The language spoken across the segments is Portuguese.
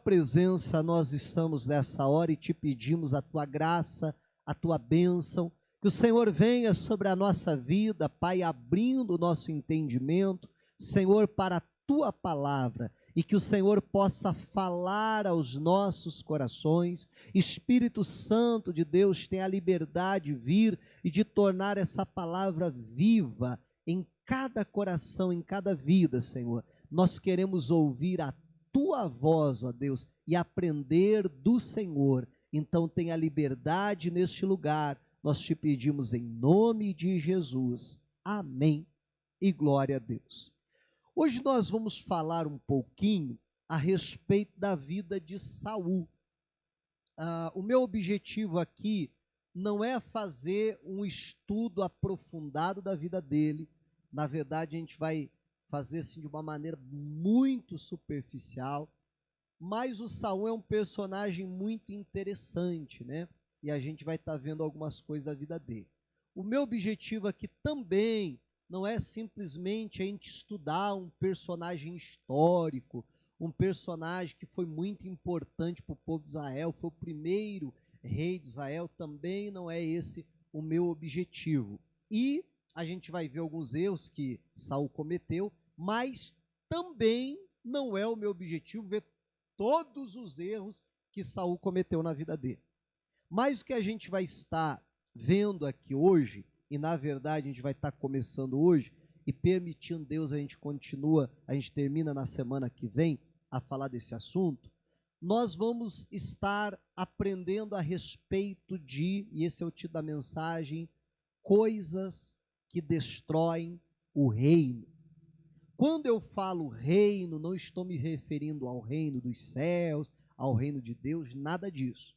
presença nós estamos nessa hora e te pedimos a tua graça, a tua bênção, que o Senhor venha sobre a nossa vida, Pai, abrindo o nosso entendimento, Senhor, para a tua palavra, e que o Senhor possa falar aos nossos corações. Espírito Santo de Deus, tenha a liberdade de vir e de tornar essa palavra viva em cada coração, em cada vida, Senhor. Nós queremos ouvir a tua voz, ó Deus, e aprender do Senhor. Então tenha liberdade neste lugar, nós te pedimos em nome de Jesus. Amém e glória a Deus. Hoje nós vamos falar um pouquinho a respeito da vida de Saul. O meu objetivo aqui não é fazer um estudo aprofundado da vida dele. Na verdade, a gente vai fazer assim de uma maneira muito superficial, mas o Saul é um personagem muito interessante, né? E a gente vai estar vendo algumas coisas da vida dele. O meu objetivo aqui também não é simplesmente a gente estudar um personagem histórico, um personagem que foi muito importante para o povo de Israel, foi o primeiro rei de Israel, também não é esse o meu objetivo. E a gente vai ver alguns erros que Saul cometeu, mas também não é o meu objetivo ver todos os erros que Saul cometeu na vida dele. Mas o que a gente vai estar vendo aqui hoje, e na verdade a gente vai estar começando hoje, e permitindo Deus, a gente termina na semana que vem a falar desse assunto, nós vamos estar aprendendo a respeito de, e esse é o título da mensagem, coisas que destroem o reino. Quando eu falo reino, não estou me referindo ao reino dos céus, ao reino de Deus, nada disso.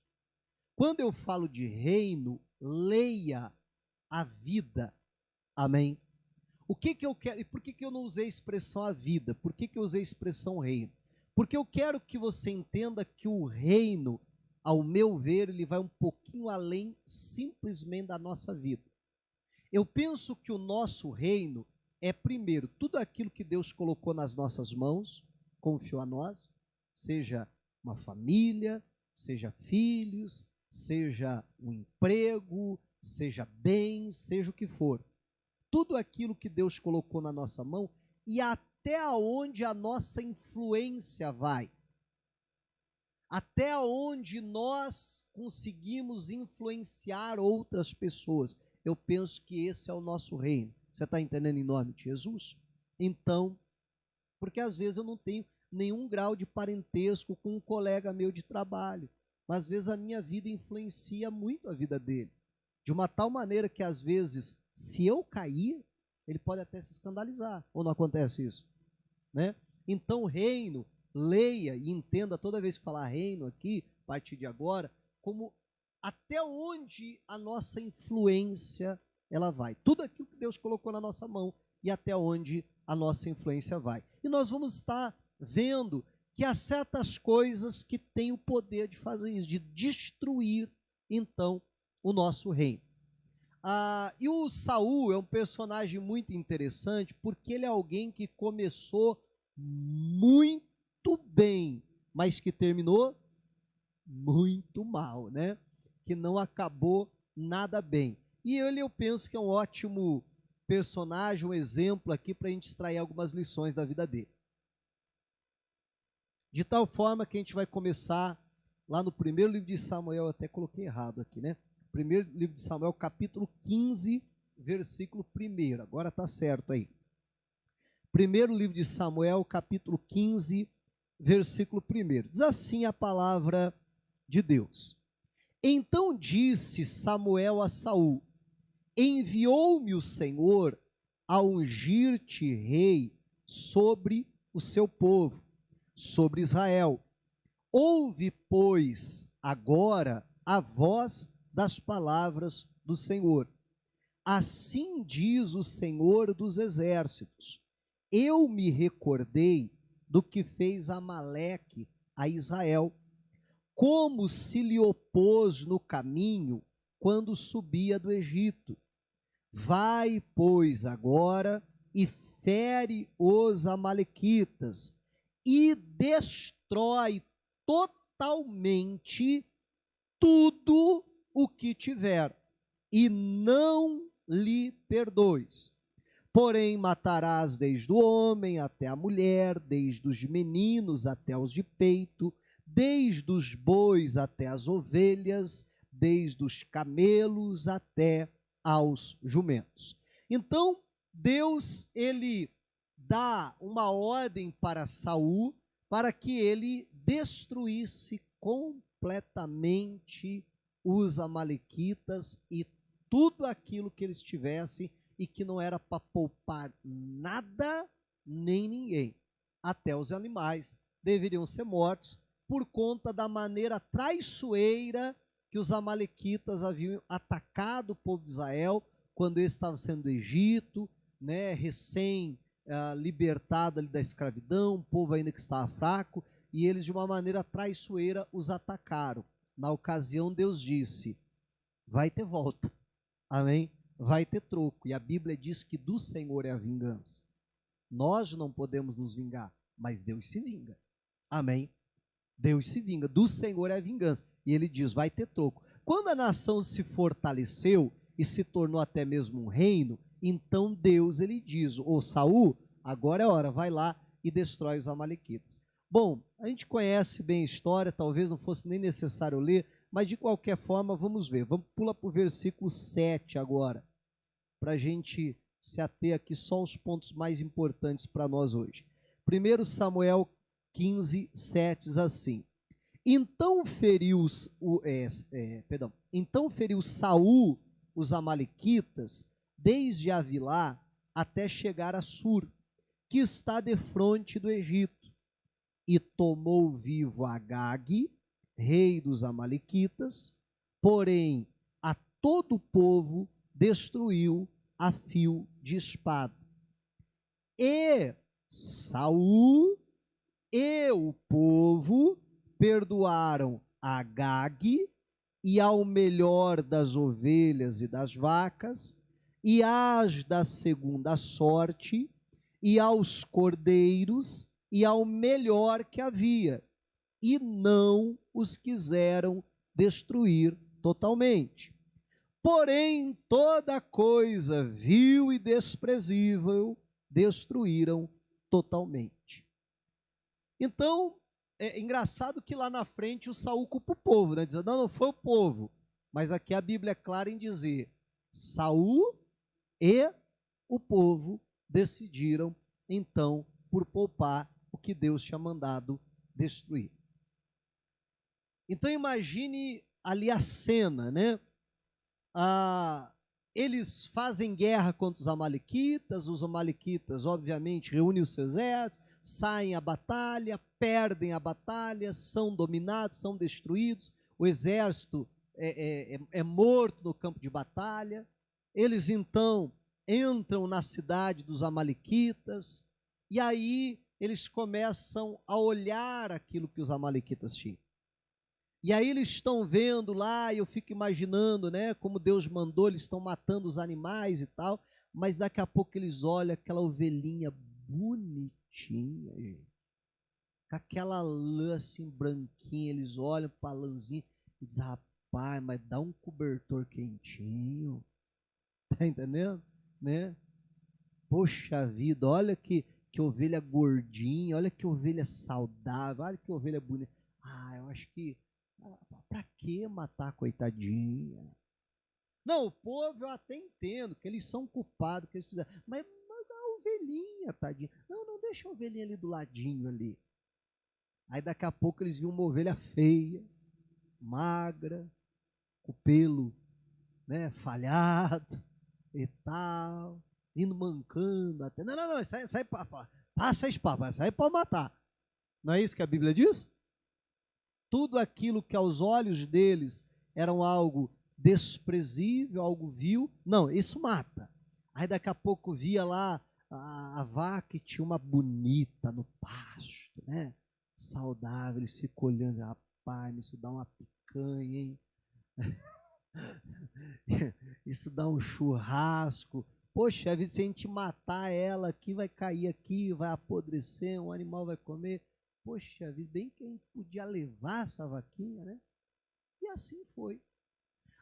Quando eu falo de reino, leia a vida. Amém? O que eu quero, e por que eu não usei a expressão a vida? Por que eu usei a expressão reino? Porque eu quero que você entenda que o reino, ao meu ver, ele vai um pouquinho além simplesmente da nossa vida. Eu penso que o nosso reino é, primeiro, tudo aquilo que Deus colocou nas nossas mãos, confiou a nós, seja uma família, seja filhos, seja um emprego, seja bens, seja o que for. Tudo aquilo que Deus colocou na nossa mão e até onde a nossa influência vai. Até onde nós conseguimos influenciar outras pessoas. Eu penso que esse é o nosso reino. Você está entendendo em nome de Jesus? Então, porque às vezes eu não tenho nenhum grau de parentesco com um colega meu de trabalho, mas às vezes a minha vida influencia muito a vida dele, de uma tal maneira que às vezes, se eu cair, ele pode até se escandalizar, ou não acontece isso? Né? Então, reino, leia e entenda toda vez que falar reino aqui, a partir de agora, como até onde a nossa influência ela vai. Tudo aquilo que Deus colocou na nossa mão e até onde a nossa influência vai. E nós vamos estar vendo que há certas coisas que têm o poder de fazer isso, de destruir, então, o nosso reino. E o Saul é um personagem muito interessante, porque ele é alguém que começou muito bem, mas que terminou muito mal, né? Que não acabou nada bem. E ele, eu penso que é um ótimo personagem, um exemplo aqui para a gente extrair algumas lições da vida dele. De tal forma que a gente vai começar lá no primeiro livro de Samuel, eu até coloquei errado aqui, né? Primeiro livro de Samuel, capítulo 15, versículo 1. Agora está certo aí. Primeiro livro de Samuel, capítulo 15, versículo 1. Diz assim a palavra de Deus. Então disse Samuel a Saul: enviou-me o Senhor a ungir-te rei sobre o seu povo, sobre Israel. Ouve, pois, agora a voz das palavras do Senhor. Assim diz o Senhor dos exércitos: eu me recordei do que fez Amaleque a Israel, como se lhe opôs no caminho quando subia do Egito. Vai, pois, agora e fere os amalequitas e destrói totalmente tudo o que tiver, e não lhe perdoes. Porém, matarás desde o homem até a mulher, desde os meninos até os de peito, desde os bois até as ovelhas, desde os camelos até aos jumentos. Então, Deus, ele dá uma ordem para Saul para que ele destruísse completamente os amalequitas e tudo aquilo que eles tivessem, e que não era para poupar nada nem ninguém. Até os animais deveriam ser mortos por conta da maneira traiçoeira que os amalequitas haviam atacado o povo de Israel quando eles estavam saindo do Egito, né, recém libertado ali da escravidão, um povo ainda que estava fraco, e eles de uma maneira traiçoeira os atacaram. Na ocasião, Deus disse: vai ter volta, amém? Vai ter troco, e a Bíblia diz que do Senhor é a vingança. Nós não podemos nos vingar, mas Deus se vinga, amém? Deus se vinga, do Senhor é a vingança, e ele diz, vai ter troco. Quando a nação se fortaleceu e se tornou até mesmo um reino, então Deus, ele diz, ô Saul, agora é hora, vai lá e destrói os amalequitas. Bom, a gente conhece bem a história, talvez não fosse nem necessário ler, mas de qualquer forma, vamos ver. Vamos pular para o versículo 7 agora, para a gente se ater aqui só aos pontos mais importantes para nós hoje. 1 Samuel 15, 7 diz assim: Então feriu Saul os amalequitas desde Avilá até chegar a Sur, que está defronte do Egito, e tomou vivo Agag, rei dos amalequitas, porém a todo o povo destruiu a fio de espada. E Saul e o povo perdoaram a Agag e ao melhor das ovelhas e das vacas, e às da segunda sorte, e aos cordeiros, e ao melhor que havia, e não os quiseram destruir totalmente. Porém, toda coisa vil e desprezível destruíram totalmente. Então, é engraçado que lá na frente o Saul culpa o povo, né? Dizendo, não foi o povo. Mas aqui a Bíblia é clara em dizer, Saul e o povo decidiram, então, por poupar o que Deus tinha mandado destruir. Então imagine ali a cena, né? Eles fazem guerra contra os amalequitas obviamente reúnem os seus exércitos, saem à batalha, perdem a batalha, são dominados, são destruídos, o exército é morto no campo de batalha. Eles então entram na cidade dos amalequitas, e aí eles começam a olhar aquilo que os amalequitas tinham. E aí eles estão vendo lá, e eu fico imaginando, né, como Deus mandou, eles estão matando os animais e tal, mas daqui a pouco eles olham aquela ovelhinha bonitinha, gente, com aquela lã assim branquinha, eles olham para a lãzinha e dizem, rapaz, mas dá um cobertor quentinho, tá entendendo? Né? Poxa vida, olha que ovelha gordinha, olha que ovelha saudável, olha que ovelha bonita. Eu acho que para que matar a coitadinha? Não, o povo eu até entendo que eles são culpados que eles fizeram, mas a ovelhinha, tadinha. Não, deixa a ovelhinha ali do ladinho ali. Aí daqui a pouco eles viam uma ovelha feia, magra, com o pelo, né, falhado e tal, indo mancando até. Não, isso aí passa a espada, isso aí pode matar. Não é isso que a Bíblia diz? Tudo aquilo que aos olhos deles era algo desprezível, algo vil, não, isso mata. Aí daqui a pouco via lá a vaca e tinha uma bonita no pasto, né? Saudável, eles ficam olhando, rapaz, isso dá uma picanha, hein? Isso dá um churrasco. Poxa, se a gente matar ela aqui, vai cair aqui, vai apodrecer, um animal vai comer. poxa vida, bem que a gente podia levar essa vaquinha, né? E assim foi.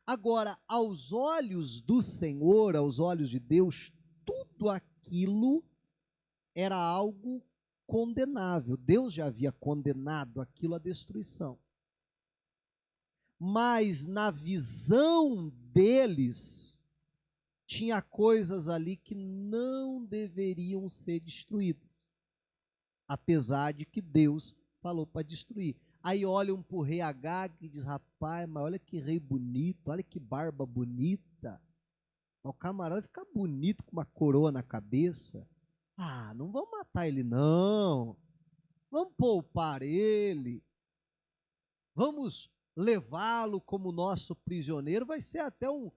Agora, aos olhos do Senhor, aos olhos de Deus, tudo aquilo era algo condenável. Deus já havia condenado aquilo à destruição. Mas na visão deles, tinha coisas ali que não deveriam ser destruídas, apesar de que Deus falou para destruir. Aí olham para o rei Agag e diz, rapaz, mas olha que rei bonito, olha que barba bonita. O camarada fica bonito com uma coroa na cabeça. Ah, não vamos matar ele não, vamos poupar ele, vamos levá-lo como nosso prisioneiro, vai ser até um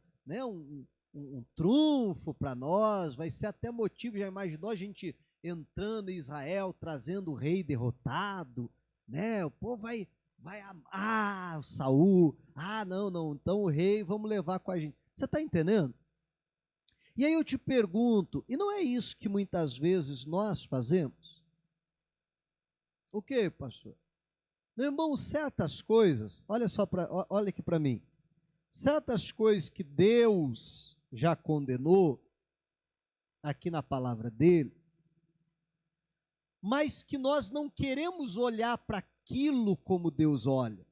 trunfo para nós, vai ser até motivo, já imaginou a gente entrando em Israel, trazendo o rei derrotado, né? O povo vai amar o Saul, não, então o rei vamos levar com a gente. Você está entendendo? E aí eu te pergunto, e não é isso que muitas vezes nós fazemos? O que, pastor? Meu irmão, certas coisas, olha aqui para mim, certas coisas que Deus já condenou, aqui na palavra dele, mas que nós não queremos olhar para aquilo como Deus olha.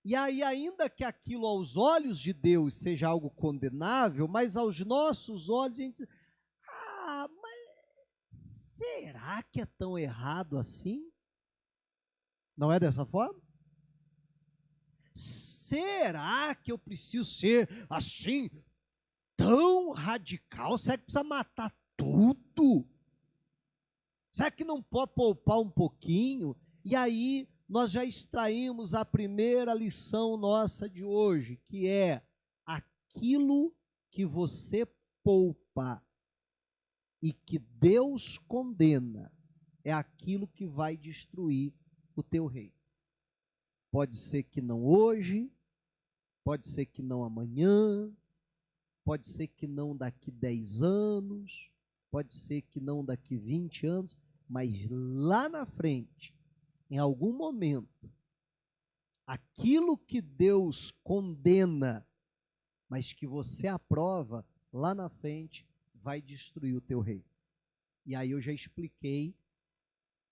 E aí, ainda que aquilo aos olhos de Deus seja algo condenável, mas aos nossos olhos a gente diz, mas será que é tão errado assim? Não é dessa forma? Será que eu preciso ser assim, tão radical? Será que precisa matar tudo? Será que não pode poupar um pouquinho? E aí nós já extraímos a primeira lição nossa de hoje, que é aquilo que você poupa e que Deus condena, é aquilo que vai destruir o teu rei. Pode ser que não hoje, pode ser que não amanhã, pode ser que não daqui 10 anos, pode ser que não daqui 20 anos, mas lá na frente, em algum momento, aquilo que Deus condena, mas que você aprova, lá na frente vai destruir o teu rei. E aí eu já expliquei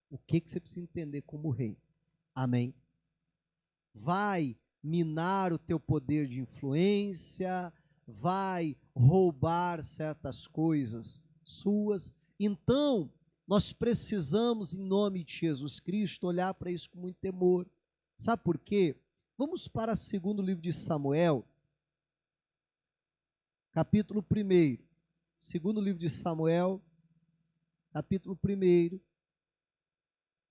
o que você precisa entender como rei. Amém? Vai minar o teu poder de influência, vai roubar certas coisas suas. Então, nós precisamos, em nome de Jesus Cristo, olhar para isso com muito temor. Sabe por quê? Vamos para o segundo livro de Samuel, capítulo 1. Segundo livro de Samuel, capítulo 1,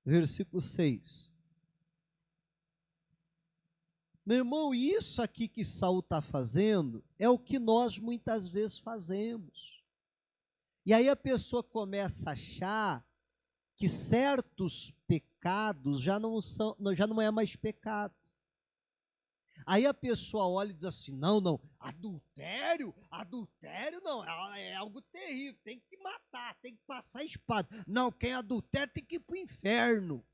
versículo 6. Meu irmão, isso aqui que Saul está fazendo é o que nós muitas vezes fazemos. E aí a pessoa começa a achar que certos pecados já não é mais pecado. Aí a pessoa olha e diz assim, não, adultério não, é algo terrível, tem que matar, tem que passar a espada. Não, quem adultera tem que ir para o inferno.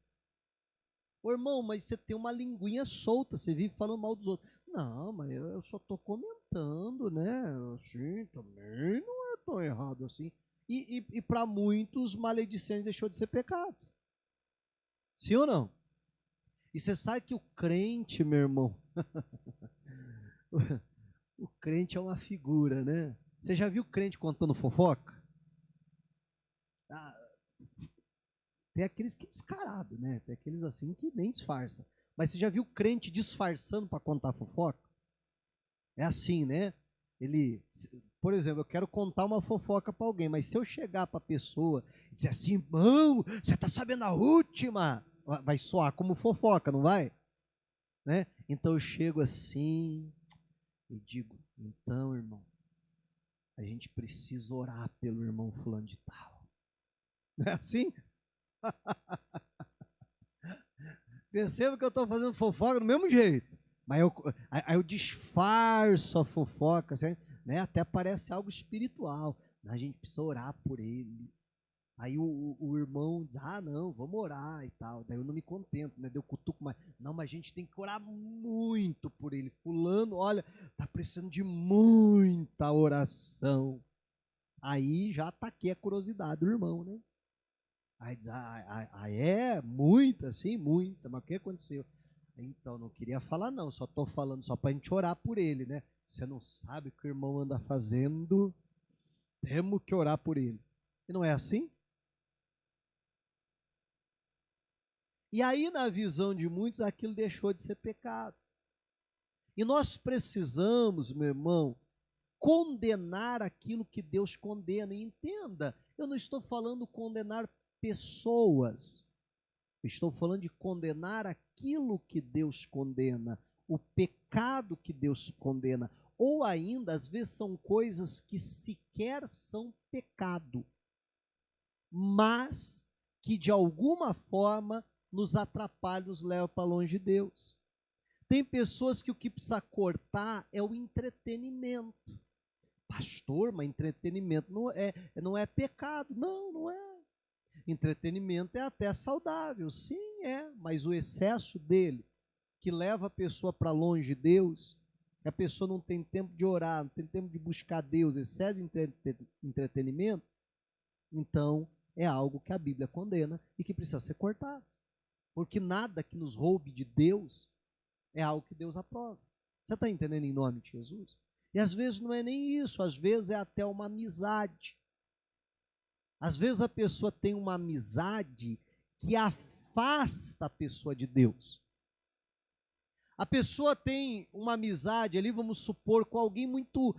Ô, irmão, mas você tem uma linguinha solta, você vive falando mal dos outros. Não, mas eu só estou comentando, né? Assim, também não é tão errado assim. E para muitos, maledicência deixou de ser pecado. Sim ou não? E você sabe que o crente, meu irmão, o crente é uma figura, né? Você já viu crente contando fofoca? Tem aqueles que descarado, né? Tem aqueles assim que nem disfarça. Mas você já viu crente disfarçando para contar fofoca? É assim, né? Por exemplo, eu quero contar uma fofoca para alguém, mas se eu chegar para a pessoa e dizer assim, irmão, você está sabendo a última? Vai soar como fofoca, não vai? Né? Então eu chego assim e digo, então, irmão, a gente precisa orar pelo irmão fulano de tal. Não é assim? Perceba que eu estou fazendo fofoca do mesmo jeito. Mas eu disfarço a fofoca, assim, né? Até parece algo espiritual. A gente precisa orar por ele. Aí o irmão diz, não, vamos orar e tal. Daí eu não me contento, né? Deu cutuco, mas não, mas a gente tem que orar muito por ele. Fulano, olha, tá precisando de muita oração. Aí já ataquei a curiosidade do irmão, né? Aí diz, é? Muita, sim, muita. Mas o que aconteceu? Então, não queria falar não, só tô falando só pra gente orar por ele, né? Você não sabe o que o irmão anda fazendo, temos que orar por ele. E não é assim? E aí, na visão de muitos, aquilo deixou de ser pecado. E nós precisamos, meu irmão, condenar aquilo que Deus condena. E entenda, eu não estou falando condenar pessoas, eu estou falando de condenar aquilo que Deus condena, o pecado que Deus condena. Ou ainda, às vezes, são coisas que sequer são pecado, mas que de alguma forma nos atrapalha, nos leva para longe de Deus. Tem pessoas que o que precisa cortar é o entretenimento. Pastor, mas entretenimento não é pecado. Não, não é. Entretenimento é até saudável. Sim, é. Mas o excesso dele, que leva a pessoa para longe de Deus, que a pessoa não tem tempo de orar, não tem tempo de buscar Deus, excesso de entretenimento, então é algo que a Bíblia condena e que precisa ser cortado. Porque nada que nos roube de Deus é algo que Deus aprova. Você está entendendo em nome de Jesus? E às vezes não é nem isso, às vezes é até uma amizade. Às vezes a pessoa tem uma amizade que afasta a pessoa de Deus. A pessoa tem uma amizade ali, vamos supor, com alguém muito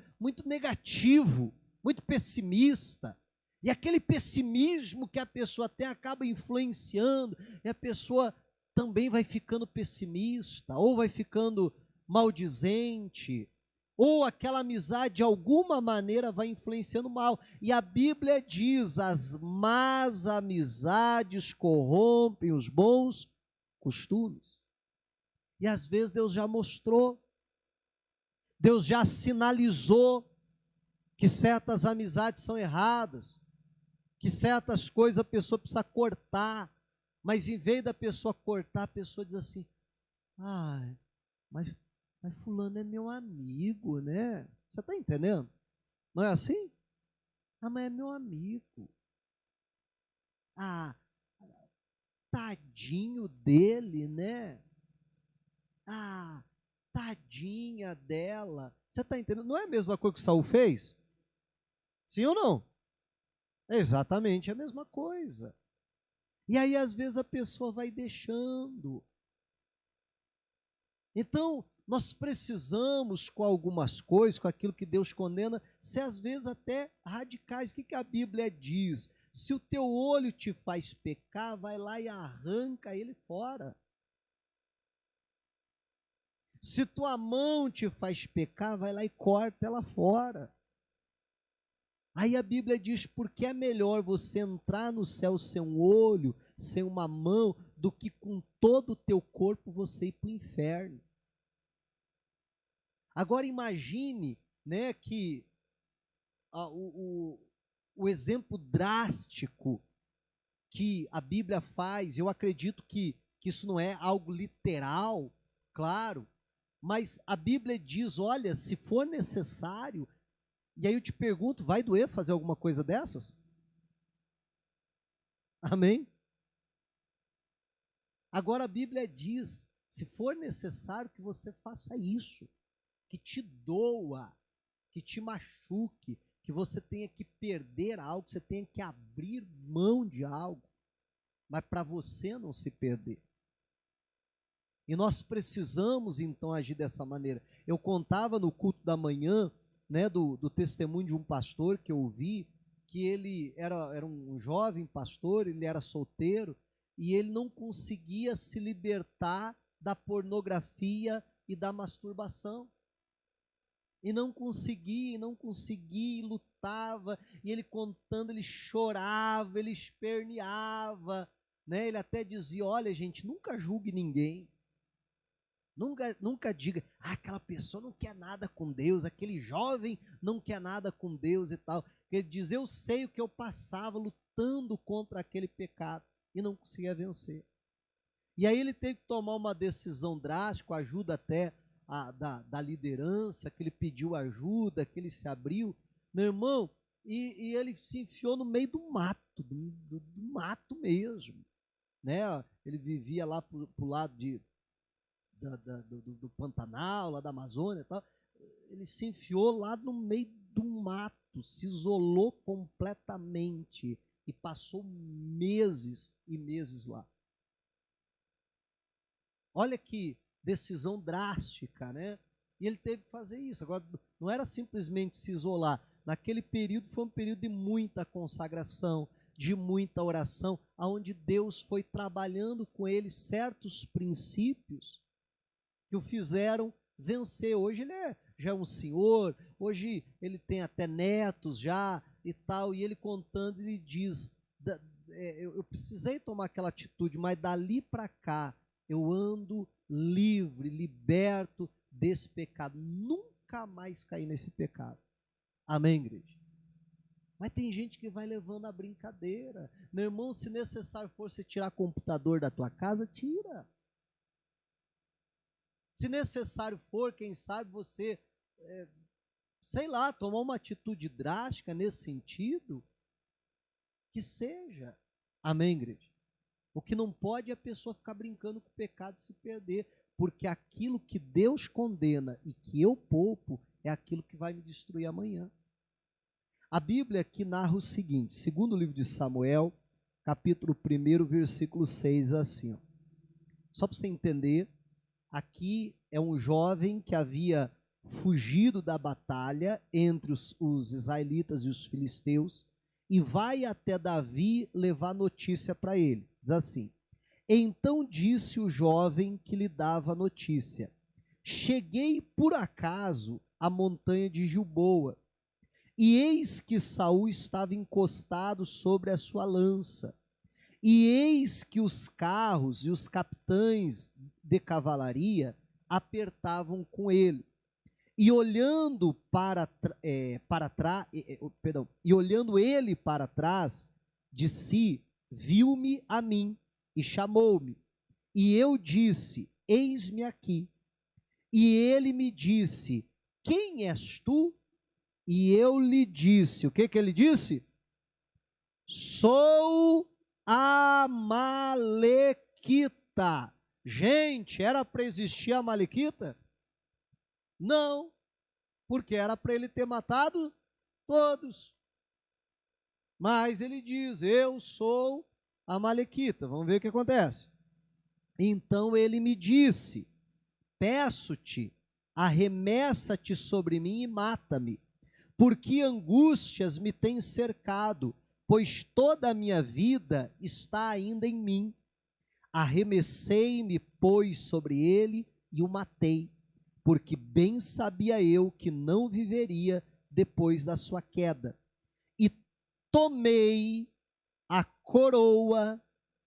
negativo, muito pessimista. E aquele pessimismo que a pessoa tem acaba influenciando, e a pessoa também vai ficando pessimista, ou vai ficando maldizente, ou aquela amizade de alguma maneira vai influenciando mal. E a Bíblia diz: as más amizades corrompem os bons costumes. E às vezes Deus já mostrou, Deus já sinalizou que certas amizades são erradas, que certas coisas a pessoa precisa cortar, mas em vez da pessoa cortar, a pessoa diz assim: mas fulano é meu amigo, né? Você está entendendo? Não é assim? Mas é meu amigo. Tadinho dele, né? Tadinha dela. Você está entendendo? Não é a mesma coisa que Saul fez? Sim ou não? É exatamente a mesma coisa. E aí, às vezes, a pessoa vai deixando. Então, nós precisamos, com algumas coisas, com aquilo que Deus condena, ser às vezes até radicais. O que a Bíblia diz? Se o teu olho te faz pecar, vai lá e arranca ele fora. Se tua mão te faz pecar, vai lá e corta ela fora. Aí a Bíblia diz, porque é melhor você entrar no céu sem um olho, sem uma mão, do que com todo o teu corpo você ir para o inferno. Agora imagine, né, que o exemplo drástico que a Bíblia faz, eu acredito que isso não é algo literal, claro, mas a Bíblia diz, olha, se for necessário, e aí eu te pergunto, vai doer fazer alguma coisa dessas? Amém? Agora a Bíblia diz, se for necessário que você faça isso, que te doa, que te machuque, que você tenha que perder algo, que você tenha que abrir mão de algo, mas para você não se perder. E nós precisamos então agir dessa maneira. Eu contava no culto da manhã, né, do testemunho de um pastor que eu ouvi, que ele era um jovem pastor, ele era solteiro, e ele não conseguia se libertar da pornografia e da masturbação. E não conseguia, e lutava, e ele contando, ele chorava, ele esperneava, né? Ele até dizia, olha gente, nunca julgue ninguém. Nunca diga, aquela pessoa não quer nada com Deus, aquele jovem não quer nada com Deus e tal. Ele diz, eu sei o que eu passava lutando contra aquele pecado e não conseguia vencer. E aí ele teve que tomar uma decisão drástica, ajuda até da liderança, que ele pediu ajuda, que ele se abriu, meu irmão, e ele se enfiou no meio do mato, do mato mesmo, né? Ele vivia lá pro lado do Pantanal, lá da Amazônia e tal. Ele se enfiou lá no meio do mato, se isolou completamente e passou meses e meses lá. Olha que decisão drástica, né? E ele teve que fazer isso. Agora, não era simplesmente se isolar. Naquele período foi um período de muita consagração, de muita oração, aonde Deus foi trabalhando com ele certos princípios que o fizeram vencer. Hoje ele já é um senhor, hoje ele tem até netos já e tal, e ele contando, ele diz, eu precisei tomar aquela atitude, mas dali para cá eu ando livre, liberto desse pecado, nunca mais caí nesse pecado. Amém, igreja? Mas tem gente que vai levando a brincadeira. Meu irmão, se necessário for você tirar computador da tua casa, tira. Se necessário for, quem sabe você, sei lá, tomar uma atitude drástica nesse sentido, que seja. Amém, igreja? O que não pode é a pessoa ficar brincando com o pecado e se perder, porque aquilo que Deus condena e que eu poupo é aquilo que vai me destruir amanhã. A Bíblia aqui narra o seguinte, segundo o livro de Samuel, capítulo 1, versículo 6, assim, ó. Só para você entender, aqui é um jovem que havia fugido da batalha entre os israelitas e os filisteus e vai até Davi levar notícia para ele. Diz assim, então disse o jovem que lhe dava notícia, cheguei por acaso à montanha de Gilboa, e eis que Saul estava encostado sobre a sua lança, e eis que os carros e os capitães de cavalaria apertavam com ele. E olhando e olhando ele para trás de si, viu-me a mim e chamou-me. E eu disse, eis-me aqui. E ele me disse, quem és tu? E eu lhe disse, o que ele disse? Sou Amalequita. Gente, era para existir Amalequita? Não, porque era para ele ter matado todos. Mas ele diz, eu sou Amalequita. Vamos ver o que acontece. Então ele me disse, peço-te, arremessa-te sobre mim e mata-me, porque angústias me têm cercado, pois toda a minha vida está ainda em mim. Arremessei-me, pois, sobre ele e o matei, porque bem sabia eu que não viveria depois da sua queda. E tomei a coroa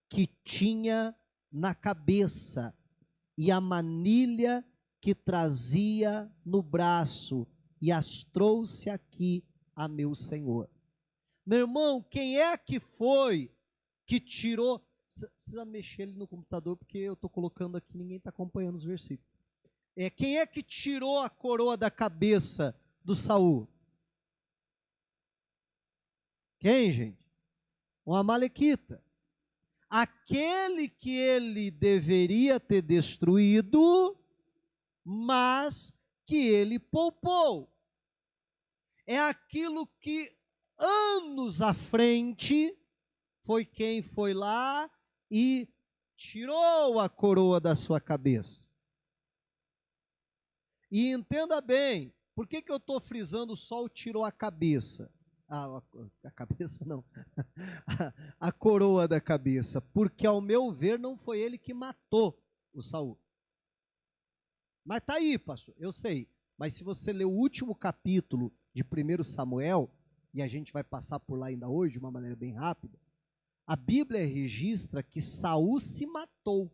que tinha na cabeça e a manilha que trazia no braço e as trouxe aqui a meu senhor. Meu irmão, quem é que foi que tirou? Precisa mexer ali no computador porque eu estou colocando aqui, ninguém está acompanhando os versículos. Quem é que tirou a coroa da cabeça do Saul? Quem, gente? Um amalequita. Aquele que ele deveria ter destruído, mas que ele poupou. É aquilo que anos à frente foi quem foi lá e tirou a coroa da sua cabeça. E entenda bem, por que eu estou frisando só o tirou a cabeça? A cabeça não, a coroa da cabeça, porque ao meu ver não foi ele que matou o Saul. Mas tá aí, pastor, eu sei. Mas se você ler o último capítulo de 1 Samuel, e a gente vai passar por lá ainda hoje de uma maneira bem rápida, a Bíblia registra que Saul se matou.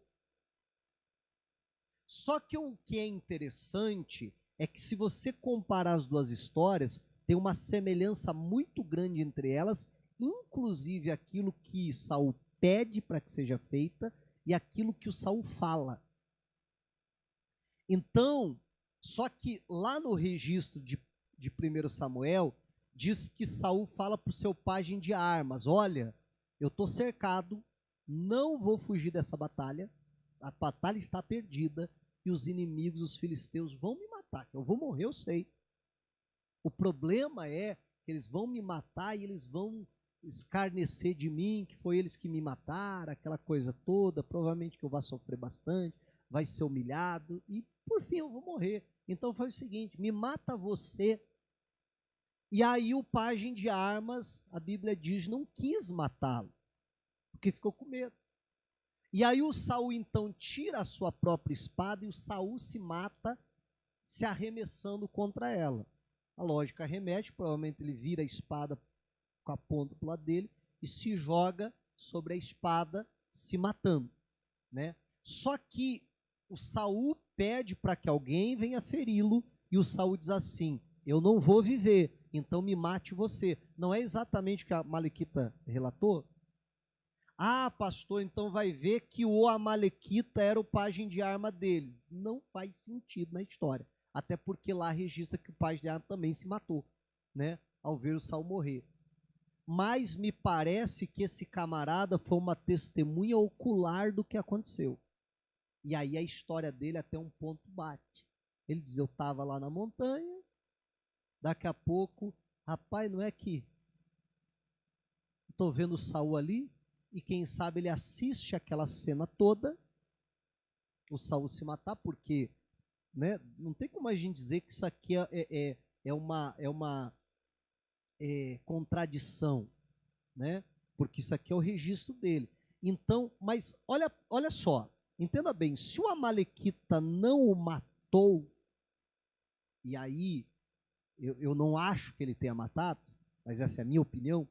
Só que o que é interessante é que se você comparar as duas histórias, tem uma semelhança muito grande entre elas, inclusive aquilo que Saul pede para que seja feita e aquilo que o Saul fala. Então, só que lá no registro de 1 Samuel, diz que Saul fala para o seu pajem de armas: olha, eu estou cercado, não vou fugir dessa batalha, a batalha está perdida e os inimigos, os filisteus, vão me matar, eu vou morrer, eu sei. O problema é que eles vão me matar e eles vão escarnecer de mim, que foi eles que me mataram, aquela coisa toda, provavelmente que eu vou sofrer bastante, vai ser humilhado e por fim eu vou morrer. Então foi o seguinte: me mata você. E aí o pajem de armas, a Bíblia diz, não quis matá-lo, porque ficou com medo. E aí o Saul então tira a sua própria espada e o Saul se mata se arremessando contra ela. A lógica remete, provavelmente ele vira a espada com a ponta para o lado dele e se joga sobre a espada, se matando, né? Só que o Saul pede para que alguém venha feri-lo e o Saul diz assim: eu não vou viver, então me mate você. Não é exatamente o que a Amalequita relatou? Ah, pastor, então vai ver que o Amalequita era o pajem de arma deles. Não faz sentido na história. Até porque lá registra que o pajem de arma também se matou, né? Ao ver o Saul morrer. Mas me parece que esse camarada foi uma testemunha ocular do que aconteceu. E aí a história dele até um ponto bate. Ele diz: eu estava lá na montanha, daqui a pouco, rapaz, não é que estou vendo o Saul ali, e quem sabe ele assiste aquela cena toda, o Saul se matar, porque, né, não tem como a gente dizer que isso aqui é uma contradição, né? Porque isso aqui é o registro dele. Então, mas olha só, entenda bem, se o Amalequita não o matou, e aí eu não acho que ele tenha matado, mas essa é a minha opinião,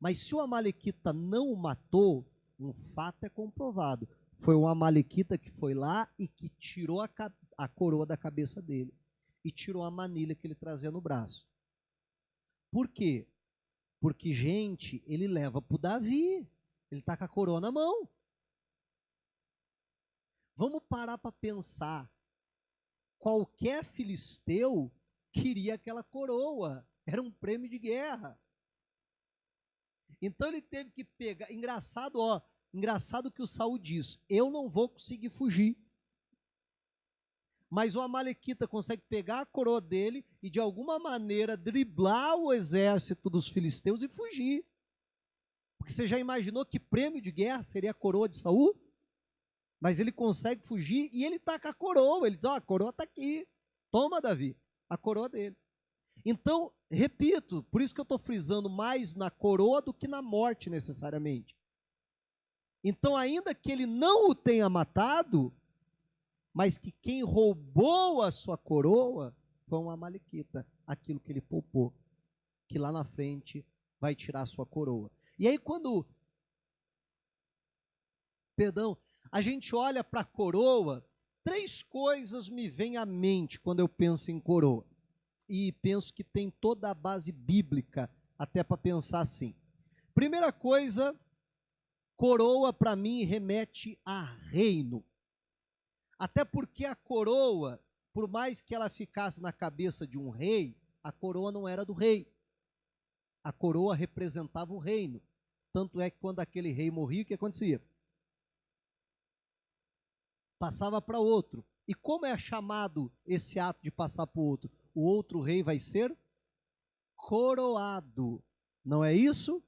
mas se o Amalequita não o matou, um fato é comprovado. Foi o Amalequita que foi lá e que tirou a coroa da cabeça dele. E tirou a manilha que ele trazia no braço. Por quê? Porque, gente, ele leva para o Davi. Ele está com a coroa na mão. Vamos parar para pensar. Qualquer filisteu queria aquela coroa. Era um prêmio de guerra. Então ele teve que pegar. Engraçado que o Saul diz: eu não vou conseguir fugir. Mas o Amalequita consegue pegar a coroa dele e de alguma maneira driblar o exército dos filisteus e fugir. Porque você já imaginou que prêmio de guerra seria a coroa de Saul? Mas ele consegue fugir e ele está com a coroa. Ele diz: ó, a coroa está aqui. Toma, Davi, a coroa dele. Então, repito, por isso que eu estou frisando mais na coroa do que na morte necessariamente. Então, ainda que ele não o tenha matado, mas que quem roubou a sua coroa foi um Amalequita, aquilo que ele poupou, que lá na frente vai tirar a sua coroa. E aí a gente olha para a coroa, 3 coisas me vêm à mente quando eu penso em coroa. E penso que tem toda a base bíblica até para pensar assim. Primeira coisa, coroa para mim remete a reino. Até porque a coroa, por mais que ela ficasse na cabeça de um rei, a coroa não era do rei. A coroa representava o reino. Tanto é que quando aquele rei morria, o que acontecia? Passava para outro. E como é chamado esse ato de passar para o outro? O outro rei vai ser coroado. Não é isso?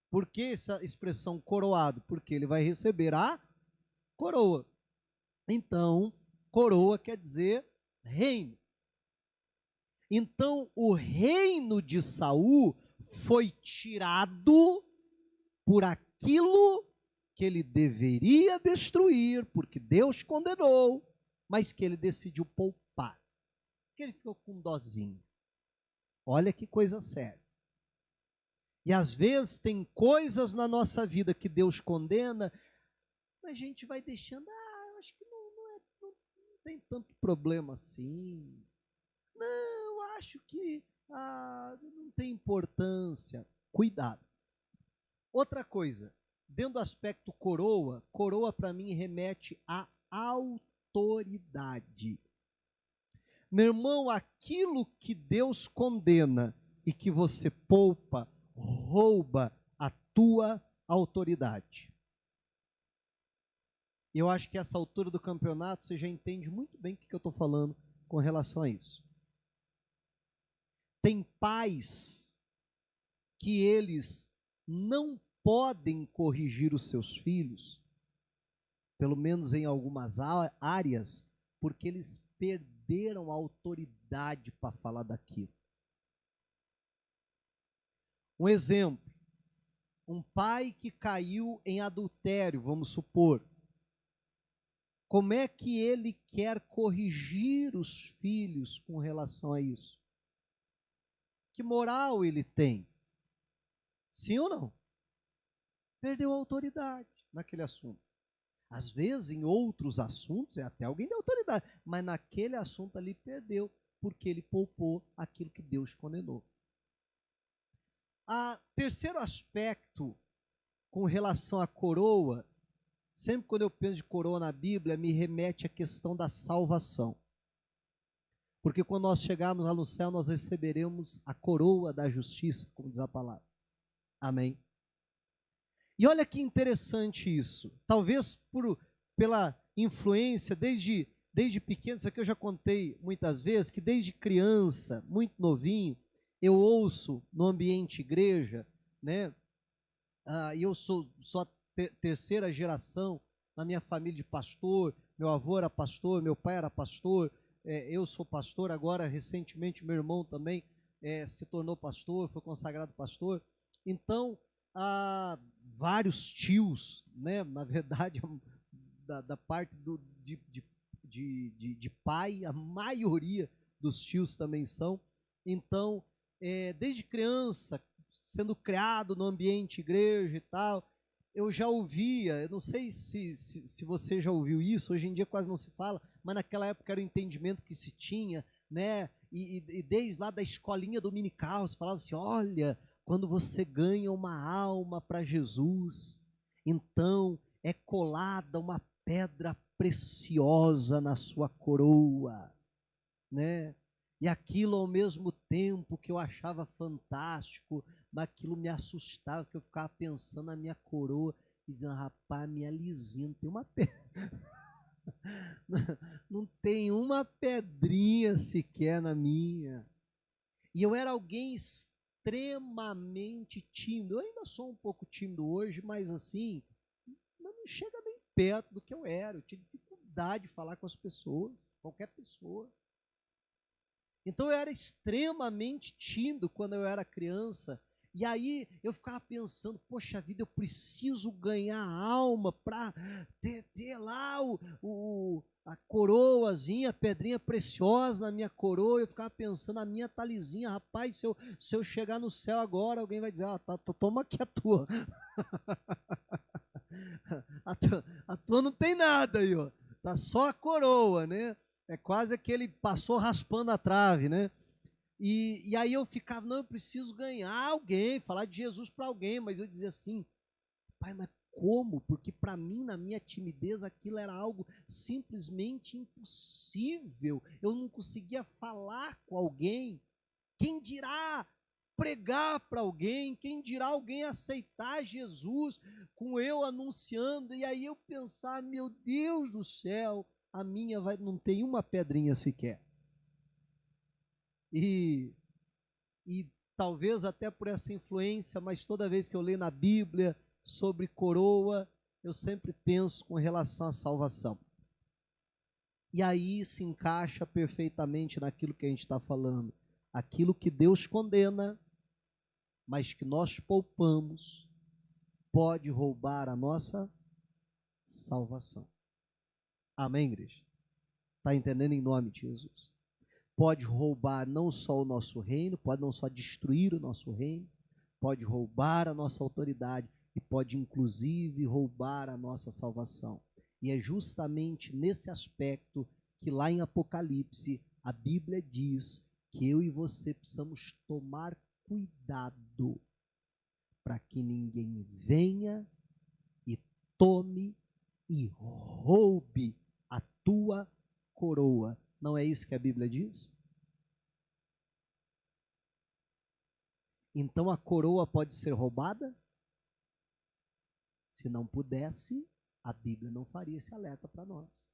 Por que essa expressão coroado? Porque ele vai receber a coroa. Então, coroa quer dizer reino. Então, o reino de Saul foi tirado por aquilo que ele deveria destruir, porque Deus condenou, mas que ele decidiu poupar. Porque ele ficou com dozinho. Olha que coisa séria. E às vezes tem coisas na nossa vida que Deus condena, mas a gente vai deixando, eu acho que não é tem tanto problema assim. Não, acho que não tem importância. Cuidado. Outra coisa, dentro do aspecto coroa, coroa para mim remete à autoridade. Meu irmão, aquilo que Deus condena e que você poupa, rouba a tua autoridade. Eu acho que essa altura do campeonato você já entende muito bem o que eu estou falando com relação a isso. Tem pais que eles não podem corrigir os seus filhos, pelo menos em algumas áreas, porque eles perderam a autoridade para falar daquilo. Um exemplo, um pai que caiu em adultério, vamos supor, como é que ele quer corrigir os filhos com relação a isso? Que moral ele tem? Sim ou não? Perdeu a autoridade naquele assunto. Às vezes, em outros assuntos, até alguém de autoridade, mas naquele assunto ali perdeu, porque ele poupou aquilo que Deus condenou. Terceiro aspecto, com relação à coroa, sempre quando eu penso de coroa na Bíblia, me remete à questão da salvação. Porque quando nós chegarmos lá no céu, nós receberemos a coroa da justiça, como diz a palavra. Amém? E olha que interessante isso. Talvez pela influência, desde pequeno, isso aqui eu já contei muitas vezes, que desde criança, muito novinho, eu ouço no ambiente igreja, né? Eu sou a terceira geração na minha família de pastor, meu avô era pastor, meu pai era pastor, eu sou pastor, agora recentemente meu irmão também se tornou pastor, foi consagrado pastor. Então, vários tios, né? Na verdade, da parte de pai, a maioria dos tios também são. Então, desde criança, sendo criado no ambiente igreja e tal, eu já ouvia, eu não sei se você já ouviu isso, hoje em dia quase não se fala, mas naquela época era o entendimento que se tinha, né? E desde lá da escolinha dominical, se falava assim, olha, quando você ganha uma alma para Jesus, então é colada uma pedra preciosa na sua coroa, né? E aquilo ao mesmo tempo que eu achava fantástico, mas aquilo me assustava, que eu ficava pensando na minha coroa e dizendo, rapaz, minha lisinha, não tem uma não tem uma pedrinha sequer na minha. E eu era alguém extremamente tímido. Eu ainda sou um pouco tímido hoje, mas assim, não chega nem perto do que eu era. Eu tinha dificuldade de falar com as pessoas, qualquer pessoa. Então eu era extremamente tímido quando eu era criança. E aí eu ficava pensando, poxa vida, eu preciso ganhar alma para ter lá a coroazinha, a pedrinha preciosa na minha coroa. Eu ficava pensando, a minha talizinha, rapaz, se eu chegar no céu agora, alguém vai dizer, toma aqui a tua. A tua não tem nada aí, ó. Tá só a coroa, né? É quase aquele passou raspando a trave, né? E aí eu ficava, não, eu preciso ganhar alguém, falar de Jesus para alguém, mas eu dizia assim, pai, mas como? Porque para mim, na minha timidez, aquilo era algo simplesmente impossível. Eu não conseguia falar com alguém. Quem dirá pregar para alguém? Quem dirá alguém aceitar Jesus com eu anunciando? E aí eu pensar, meu Deus do céu, a minha não tem uma pedrinha sequer. E talvez até por essa influência, mas toda vez que eu leio na Bíblia sobre coroa, eu sempre penso com relação à salvação. E aí se encaixa perfeitamente naquilo que a gente está falando. Aquilo que Deus condena, mas que nós poupamos, pode roubar a nossa salvação. Amém, igreja? Está entendendo em nome de Jesus? Pode roubar não só o nosso reino, pode não só destruir o nosso reino, pode roubar a nossa autoridade e pode inclusive roubar a nossa salvação. E é justamente nesse aspecto que lá em Apocalipse a Bíblia diz que eu e você precisamos tomar cuidado para que ninguém venha e tome e roube a tua coroa. Não é isso que a Bíblia diz? Então a coroa pode ser roubada? Se não pudesse, a Bíblia não faria esse alerta para nós.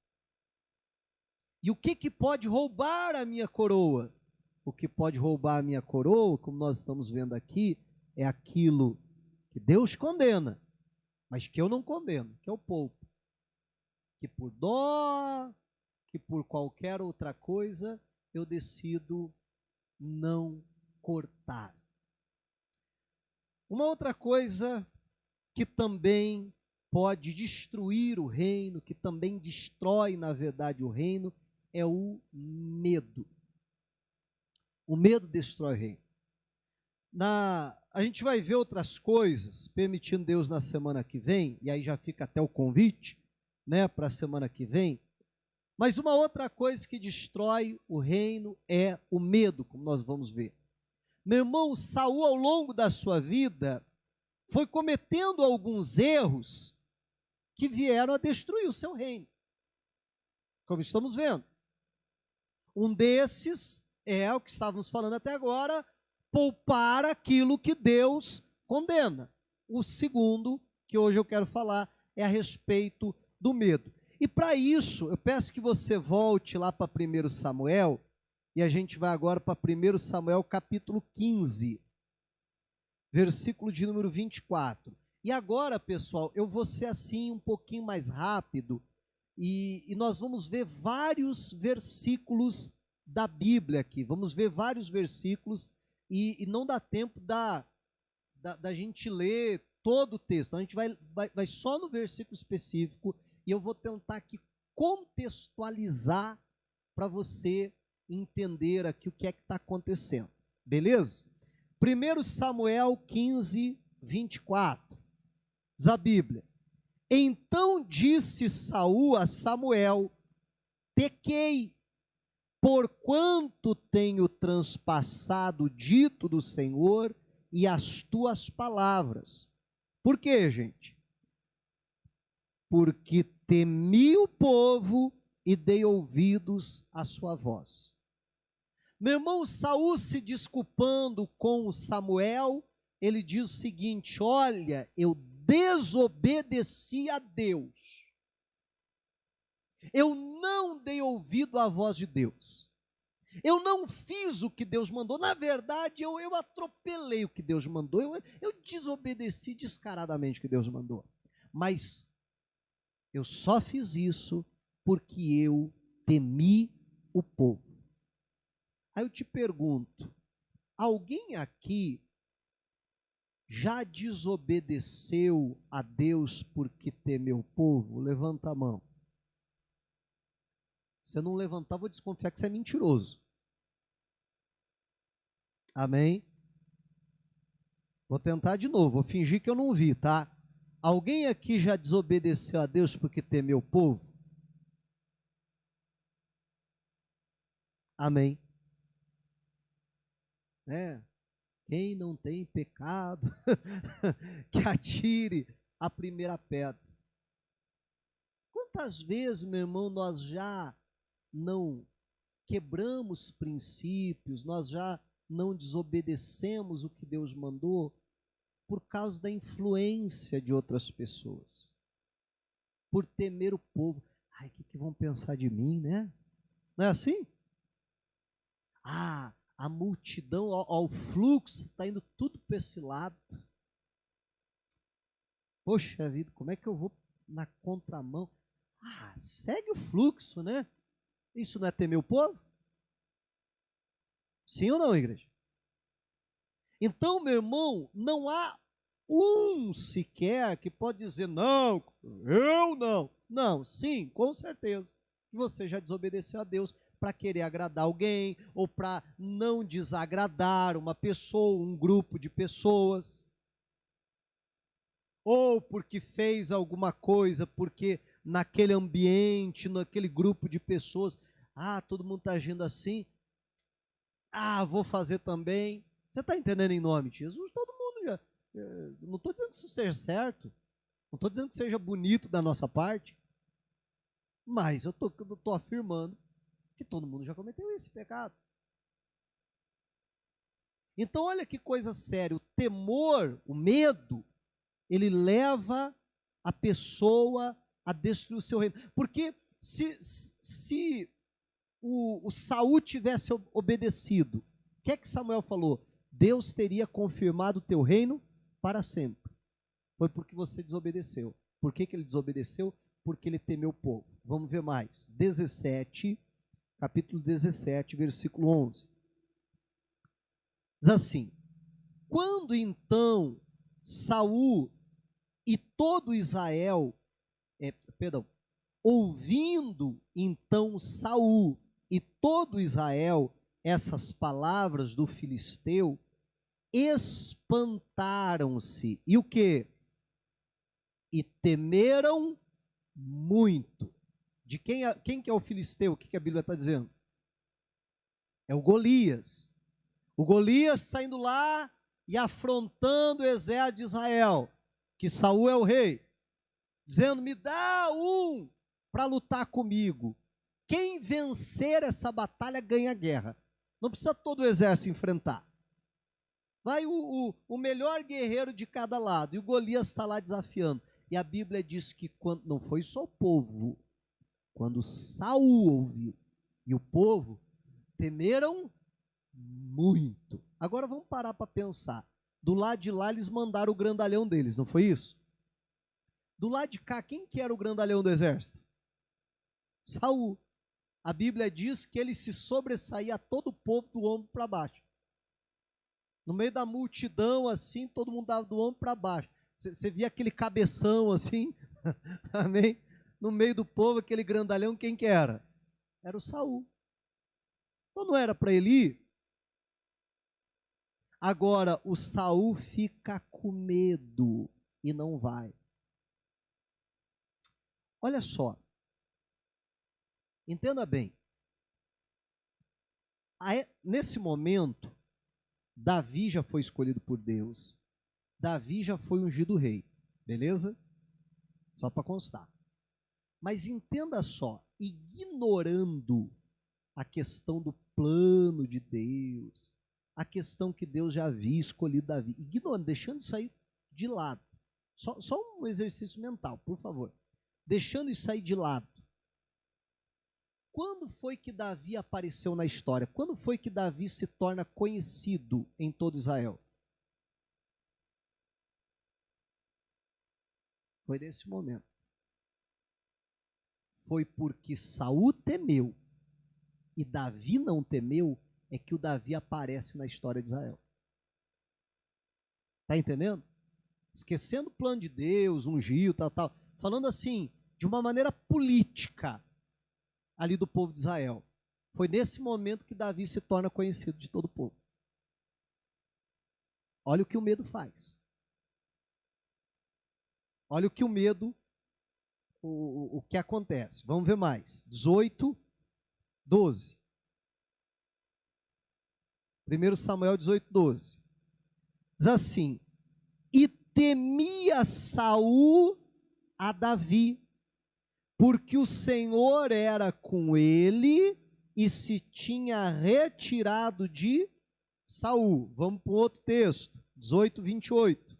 E o que pode roubar a minha coroa? O que pode roubar a minha coroa, como nós estamos vendo aqui, é aquilo que Deus condena, mas que eu não condeno, que é o pouco. Que por dó, que por qualquer outra coisa, eu decido não cortar. Uma outra coisa que também pode destruir o reino, que também destrói, na verdade, o reino, é o medo. O medo destrói o reino. A gente vai ver outras coisas, permitindo Deus na semana que vem, e aí já fica até o convite, né, para a semana que vem. Mas uma outra coisa que destrói o reino é o medo, como nós vamos ver. Meu irmão, Saul, ao longo da sua vida, foi cometendo alguns erros que vieram a destruir o seu reino, como estamos vendo. Um desses é o que estávamos falando até agora, poupar aquilo que Deus condena. O segundo, que hoje eu quero falar, é a respeito do medo. E para isso, eu peço que você volte lá para 1 Samuel, e a gente vai agora para 1 Samuel capítulo 15, versículo de número 24. E agora, pessoal, eu vou ser assim um pouquinho mais rápido, e nós vamos ver vários versículos da Bíblia aqui. Vamos ver vários versículos, e não dá tempo da gente ler todo o texto. A gente vai só no versículo específico, e eu vou tentar aqui contextualizar para você entender aqui o que é que está acontecendo. Beleza? 1 Samuel 15, 24. Diz a Bíblia: Então disse Saul a Samuel: Pequei, porquanto tenho transpassado o dito do Senhor e as tuas palavras. Por quê, gente? Porque temi o povo e dei ouvidos à sua voz. Meu irmão, Saul, se desculpando com Samuel, ele diz o seguinte: olha, eu desobedeci a Deus. Eu não dei ouvido à voz de Deus. Eu não fiz o que Deus mandou. Na verdade, eu atropelei o que Deus mandou. Eu desobedeci descaradamente o que Deus mandou. Mas eu só fiz isso porque eu temi o povo. Aí eu te pergunto, alguém aqui já desobedeceu a Deus porque temeu o povo? Levanta a mão. Se não levantar, vou desconfiar que você é mentiroso. Amém? Vou tentar de novo, vou fingir que eu não vi, tá? Alguém aqui já desobedeceu a Deus porque temeu o povo? Amém. Quem não tem pecado, que atire a primeira pedra. Quantas vezes, meu irmão, nós já não quebramos princípios, nós já não desobedecemos o que Deus mandou por causa da influência de outras pessoas, por temer o povo. Ai, o que vão pensar de mim, né? Não é assim? A multidão, o fluxo está indo tudo para esse lado. Poxa vida, como é que eu vou na contramão? Segue o fluxo, né? Isso não é temer o povo? Sim ou não, igreja? Então, meu irmão, não há um sequer que pode dizer, não, eu não. Não, sim, com certeza, que você já desobedeceu a Deus para querer agradar alguém, ou para não desagradar uma pessoa, um grupo de pessoas, ou porque fez alguma coisa, porque naquele ambiente, naquele grupo de pessoas, Ah, todo mundo está agindo assim. Ah, vou fazer também. Você está entendendo em nome de Jesus? Todo mundo já. Não estou dizendo que isso seja certo. Não estou dizendo que seja bonito da nossa parte. Mas eu estou afirmando que todo mundo já cometeu esse pecado. Então, olha que coisa séria. O temor, o medo, ele leva a pessoa a destruir o seu reino. Porque se o Saul tivesse obedecido, o que é que Samuel falou? Deus teria confirmado o teu reino para sempre. Foi porque você desobedeceu. Por que ele desobedeceu? Porque ele temeu o povo. Vamos ver mais. 17, capítulo 17, versículo 11. Diz assim: quando então Saul e todo Israel, ouvindo então Saul e todo Israel essas palavras do filisteu, espantaram-se. E o que? E temeram muito. De quem que é o filisteu? O que a Bíblia está dizendo? É o Golias. O Golias está indo lá e afrontando o exército de Israel, que Saul é o rei, dizendo: me dá um para lutar comigo. Quem vencer essa batalha ganha a guerra. Não precisa todo o exército enfrentar. Vai o melhor guerreiro de cada lado. E o Golias está lá desafiando. E a Bíblia diz que quando não foi só o povo, quando Saul ouviu e o povo temeram muito. Agora vamos parar para pensar. Do lado de lá eles mandaram o grandalhão deles, não foi isso? Do lado de cá, quem que era o grandalhão do exército? Saul. A Bíblia diz que ele se sobressaía a todo o povo do ombro para baixo. No meio da multidão, assim, todo mundo dava do ombro para baixo. Você via aquele cabeção assim, amém? No meio do povo, aquele grandalhão, quem que era? Era o Saul. Então não era para ele ir? Agora, o Saul fica com medo e não vai. Olha só, entenda bem. Nesse momento, Davi já foi escolhido por Deus. Davi já foi ungido rei, beleza? Só para constar. Mas entenda só, ignorando a questão do plano de Deus, a questão que Deus já havia escolhido Davi, ignorando, deixando isso aí de lado. Só um exercício mental, por favor. Deixando isso aí de lado. Quando foi que Davi apareceu na história? Quando foi que Davi se torna conhecido em todo Israel? Foi nesse momento. Foi porque Saul temeu e Davi não temeu, é que o Davi aparece na história de Israel. Está entendendo? Esquecendo o plano de Deus, ungiu, tal. Falando assim, de uma maneira política, ali do povo de Israel. Foi nesse momento que Davi se torna conhecido de todo o povo. Olha o que o medo faz. Olha o que o medo, o que acontece. Vamos ver mais. 18, 12. 1 Samuel 18, 12. Diz assim: e temia Saul a Davi, porque o Senhor era com ele e se tinha retirado de Saul. Vamos para um outro texto, 18, 28.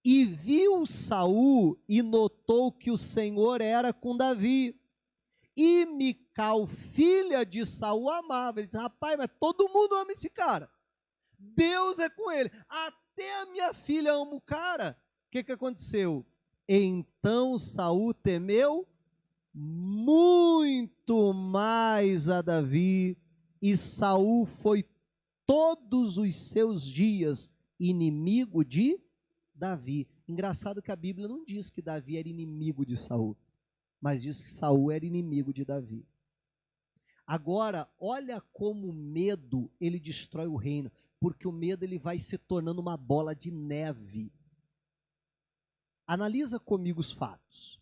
E viu Saul e notou que o Senhor era com Davi. E Mical, filha de Saul, amava. Ele disse: rapaz, mas todo mundo ama esse cara. Deus é com ele. Até a minha filha ama o cara. O que aconteceu? Então Saul temeu muito mais a Davi, e Saul foi todos os seus dias inimigo de Davi. Engraçado que a Bíblia não diz que Davi era inimigo de Saul, mas diz que Saul era inimigo de Davi. Agora, olha como o medo, ele destrói o reino, porque o medo ele vai se tornando uma bola de neve. Analisa comigo os fatos.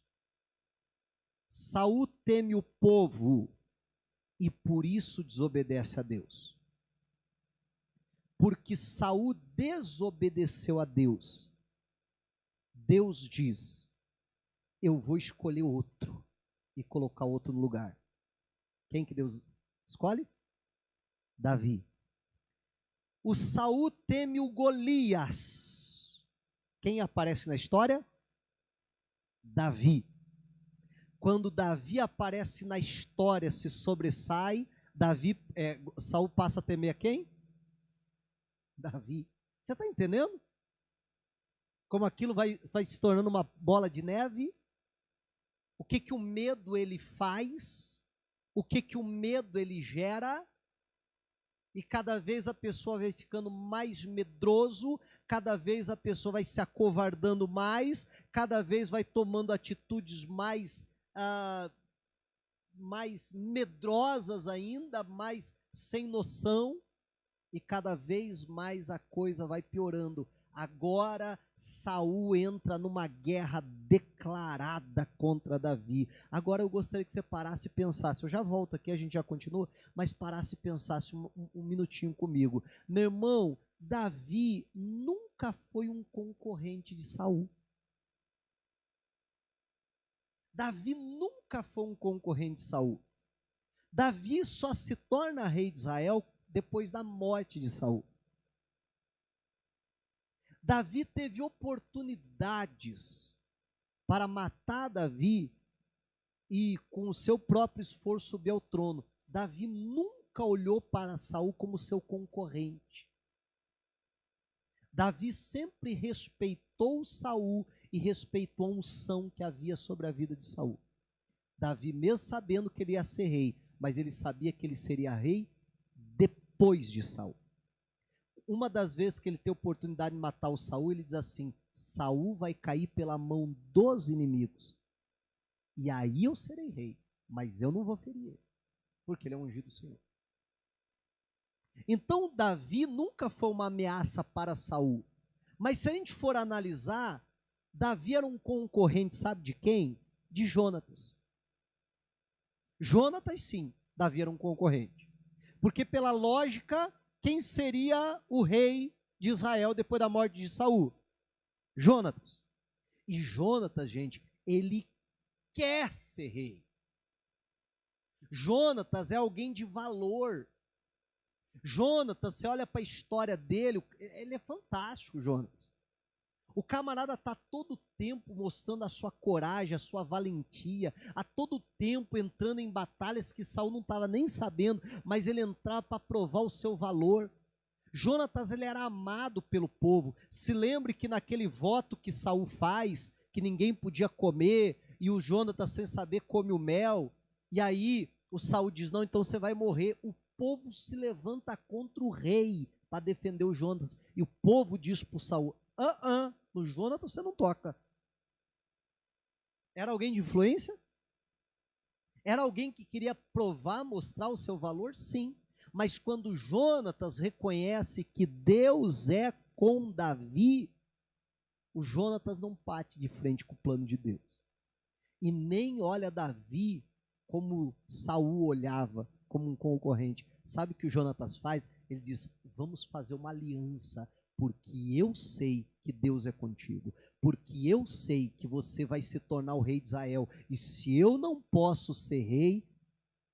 Saul teme o povo e por isso desobedece a Deus. Porque Saul desobedeceu a Deus. Deus diz: eu vou escolher outro e colocar outro no lugar. Quem que Deus escolhe? Davi. O Saul teme o Golias. Quem aparece na história? Davi. Quando Davi aparece na história, se sobressai, Saul passa a temer a quem? Davi. Você está entendendo? Como aquilo vai se tornando uma bola de neve? O que que o medo ele faz? O que que o medo ele gera? E cada vez a pessoa vai ficando mais medroso, cada vez a pessoa vai se acovardando mais, cada vez vai tomando atitudes mais medrosas ainda, mais sem noção, e cada vez mais a coisa vai piorando. Agora Saul entra numa guerra declarada contra Davi. Agora eu gostaria que você parasse e pensasse, eu já volto aqui, a gente já continua, mas parasse e pensasse um minutinho comigo. Meu irmão, Davi nunca foi um concorrente de Saul. Davi nunca foi um concorrente de Saul. Davi só se torna rei de Israel depois da morte de Saul. Davi teve oportunidades para matar Davi e com o seu próprio esforço subir ao trono. Davi nunca olhou para Saul como seu concorrente. Davi sempre respeitou Saul e respeitou a unção que havia sobre a vida de Saul. Davi, mesmo sabendo que ele ia ser rei, mas ele sabia que ele seria rei depois de Saul. Uma das vezes que ele tem a oportunidade de matar o Saul, ele diz assim: Saul vai cair pela mão dos inimigos. E aí eu serei rei, mas eu não vou ferir ele, porque ele é ungido do Senhor. Então Davi nunca foi uma ameaça para Saul. Mas se a gente for analisar, Davi era um concorrente, sabe de quem? De Jonatas. Jonatas, sim, Davi era um concorrente. Porque pela lógica, quem seria o rei de Israel depois da morte de Saul? Jonatas. E Jonatas, gente, ele quer ser rei. Jonatas é alguém de valor. Jonatas, você olha para a história dele, ele é fantástico, Jonatas. O camarada está todo tempo mostrando a sua coragem, a sua valentia, a todo tempo entrando em batalhas que Saul não estava nem sabendo, mas ele entrava para provar o seu valor. Jonatas, ele era amado pelo povo. Se lembre que naquele voto que Saul faz, que ninguém podia comer, e o Jonatas, sem saber, come o mel, e aí o Saul diz: não, então você vai morrer. O povo se levanta contra o rei para defender o Jonatas, e o povo diz para o Saul: no Jonatas você não toca. Era alguém de influência? Era alguém que queria provar, mostrar o seu valor? Sim. Mas quando Jonatas reconhece que Deus é com Davi, o Jonatas não bate de frente com o plano de Deus. E nem olha Davi como Saul olhava, como um concorrente. Sabe o que o Jonatas faz? Ele diz: vamos fazer uma aliança, porque eu sei que Deus é contigo, porque eu sei que você vai se tornar o rei de Israel, e se eu não posso ser rei,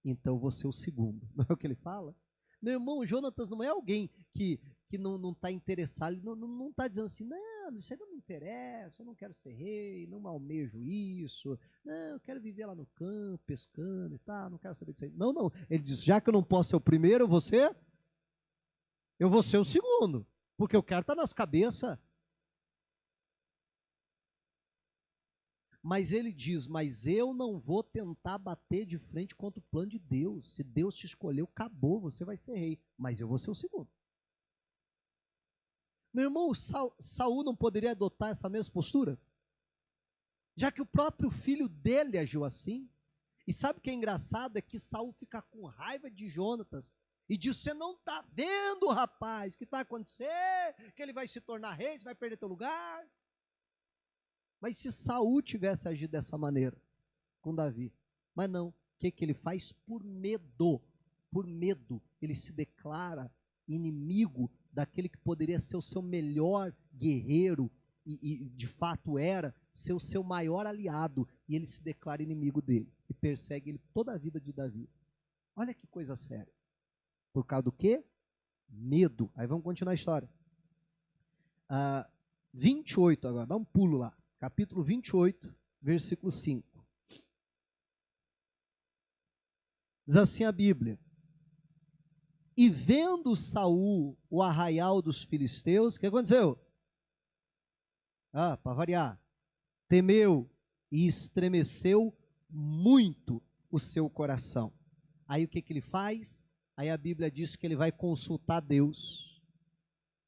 então eu vou ser o segundo. Não é o que ele fala? Meu irmão, o Jonatas não é alguém que não está interessado, ele não está dizendo assim: não, isso aí não me interessa, eu não quero ser rei, não almejo isso, não, eu quero viver lá no campo, pescando e tal, não quero saber disso aí. Não, não, ele diz: já que eu não posso ser o primeiro, eu vou ser o segundo, porque eu quero estar nas cabeças. Mas ele diz: mas eu não vou tentar bater de frente contra o plano de Deus. Se Deus te escolheu, acabou, você vai ser rei, mas eu vou ser o segundo. Meu irmão, Saul não poderia adotar essa mesma postura? Já que o próprio filho dele agiu assim. E sabe o que é engraçado? É que Saul fica com raiva de Jonatas e diz: você não está vendo, rapaz, o que está acontecendo? Que ele vai se tornar rei, você vai perder teu lugar. Mas se Saul tivesse agido dessa maneira com Davi, Mas não, o que ele faz? Por medo. Por medo, ele se declara inimigo daquele que poderia ser o seu melhor guerreiro, e de fato era ser o seu maior aliado, e ele se declara inimigo dele, e persegue ele toda a vida de Davi. Olha que coisa séria. Por causa do quê? Medo. Aí vamos continuar a história. 28 agora, dá um pulo lá. Capítulo 28, versículo 5. Diz assim a Bíblia: e vendo Saul o arraial dos filisteus, o que aconteceu? Para variar, temeu e estremeceu muito o seu coração. Aí o que ele faz? Aí a Bíblia diz que ele vai consultar Deus,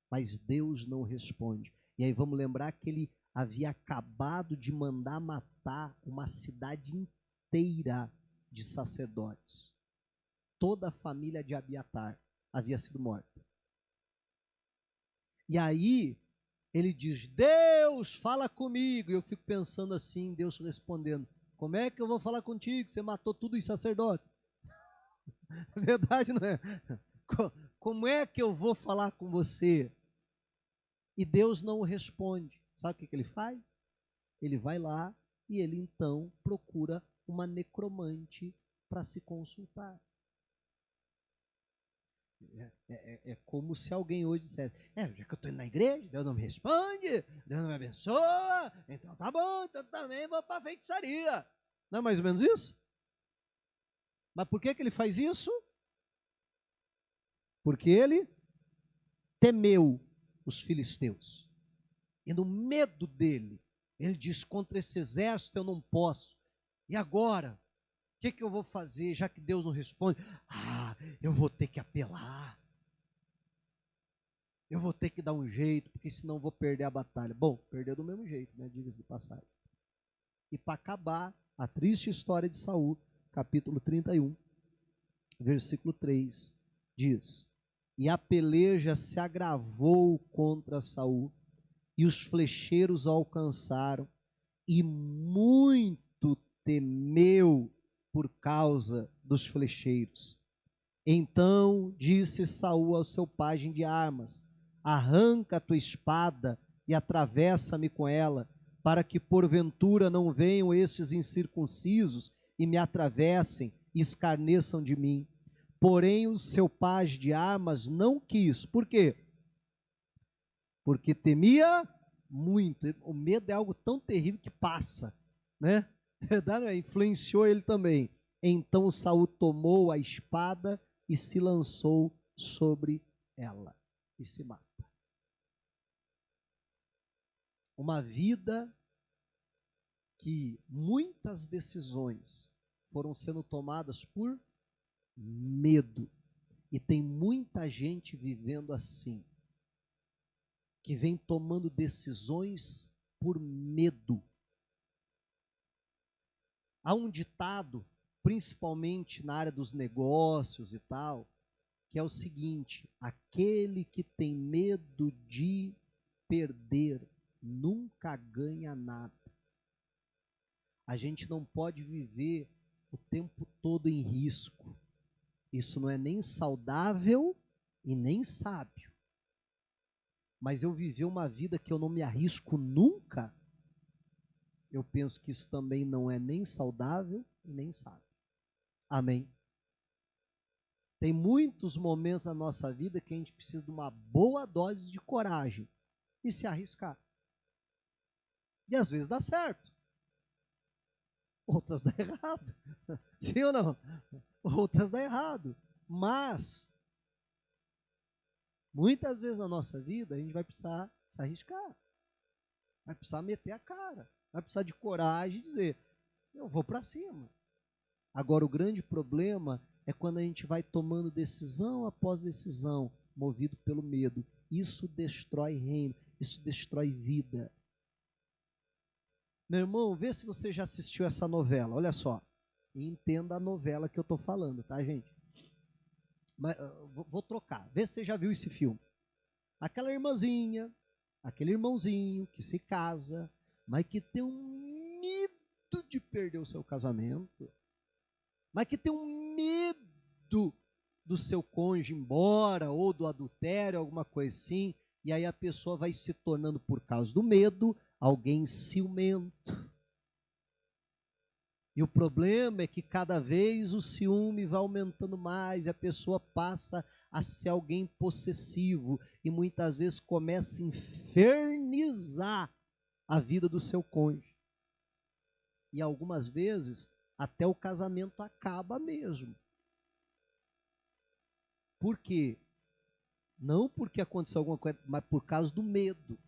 mas Deus não responde. E aí vamos lembrar que ele havia acabado de mandar matar uma cidade inteira de sacerdotes. Toda a família de Abiatar havia sido morta. E aí ele diz: Deus, fala comigo. E eu fico pensando assim, Deus respondendo: como é que eu vou falar contigo? Você matou tudo os sacerdotes. Verdade, não é? Como é que eu vou falar com você? E Deus não responde. Sabe o que ele faz? Ele vai lá e ele então procura uma necromante para se consultar. É como se alguém hoje dissesse: já que eu estou indo na igreja, Deus não me responde, Deus não me abençoa, então tá bom, então também vou para a feitiçaria. Não é mais ou menos isso? Mas por que ele faz isso? Porque ele temeu os filisteus. E no medo dele, ele diz: contra esse exército eu não posso. E agora? O que eu vou fazer, já que Deus não responde? Eu vou ter que apelar. Eu vou ter que dar um jeito, porque senão eu vou perder a batalha. Bom, perdeu do mesmo jeito, né? Diga-se de passagem. E para acabar a triste história de Saul, capítulo 31, versículo 3, diz: e a peleja se agravou contra Saul, e os flecheiros o alcançaram, e muito temeu por causa dos flecheiros. Então disse Saul ao seu pajem de armas: arranca a tua espada e atravessa-me com ela, para que porventura não venham estes incircuncisos e me atravessem e escarneçam de mim. Porém o seu pajem de armas não quis. Por quê? Porque temia muito. O medo é algo tão terrível que passa, né? Influenciou ele também. Então Saul tomou a espada e se lançou sobre ela e se mata. Uma vida que muitas decisões foram sendo tomadas por medo. E tem muita gente vivendo assim, que vem tomando decisões por medo. Há um ditado, principalmente na área dos negócios e tal, que é o seguinte: aquele que tem medo de perder nunca ganha nada. A gente não pode viver o tempo todo em risco. Isso não é nem saudável e nem sábio. Mas eu viver uma vida que eu não me arrisco nunca, eu penso que isso também não é nem saudável e nem sábio. Amém? Tem muitos momentos na nossa vida que a gente precisa de uma boa dose de coragem e se arriscar. E às vezes dá certo. Outras dá errado. Sim ou não? Outras dá errado. Mas muitas vezes na nossa vida a gente vai precisar se arriscar. Vai precisar meter a cara. Vai precisar de coragem e dizer: eu vou para cima. Agora o grande problema é quando a gente vai tomando decisão após decisão, movido pelo medo. Isso destrói reino, isso destrói vida. Meu irmão, vê se você já assistiu essa novela, olha só. E entenda a novela que eu estou falando, tá, gente? Mas, vou trocar, vê se você já viu esse filme. Aquela irmãzinha, aquele irmãozinho que se casa, mas que tem um medo de perder o seu casamento. mas que tem um medo do seu cônjuge ir embora, ou do adultério, alguma coisa assim, e aí a pessoa vai se tornando, por causa do medo, alguém ciumento. E o problema é que cada vez o ciúme vai aumentando mais, e a pessoa passa a ser alguém possessivo, e muitas vezes começa a infernizar a vida do seu cônjuge. E algumas vezes até o casamento acaba mesmo. Por quê? Não porque aconteceu alguma coisa, mas por causa do medo.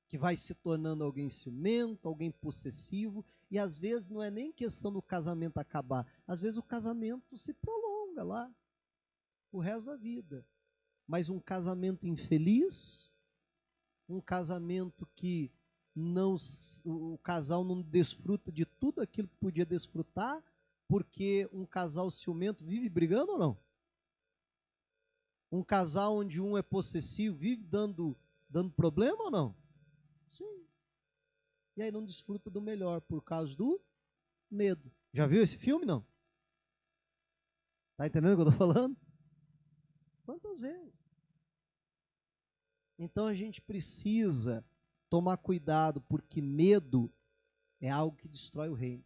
Que vai se tornando alguém ciumento, alguém possessivo, e às vezes não é nem questão do casamento acabar, às vezes o casamento se prolonga lá, o resto da vida. Mas um casamento infeliz, um casamento que não, o casal não desfruta de tudo aquilo que podia desfrutar, porque um casal ciumento vive brigando ou não? Um casal onde um é possessivo vive dando problema ou não? Sim. E aí não desfruta do melhor por causa do medo. Já viu esse filme, não? Tá entendendo o que eu estou falando? Quantas vezes? Então a gente precisa tomar cuidado, porque medo é algo que destrói o reino.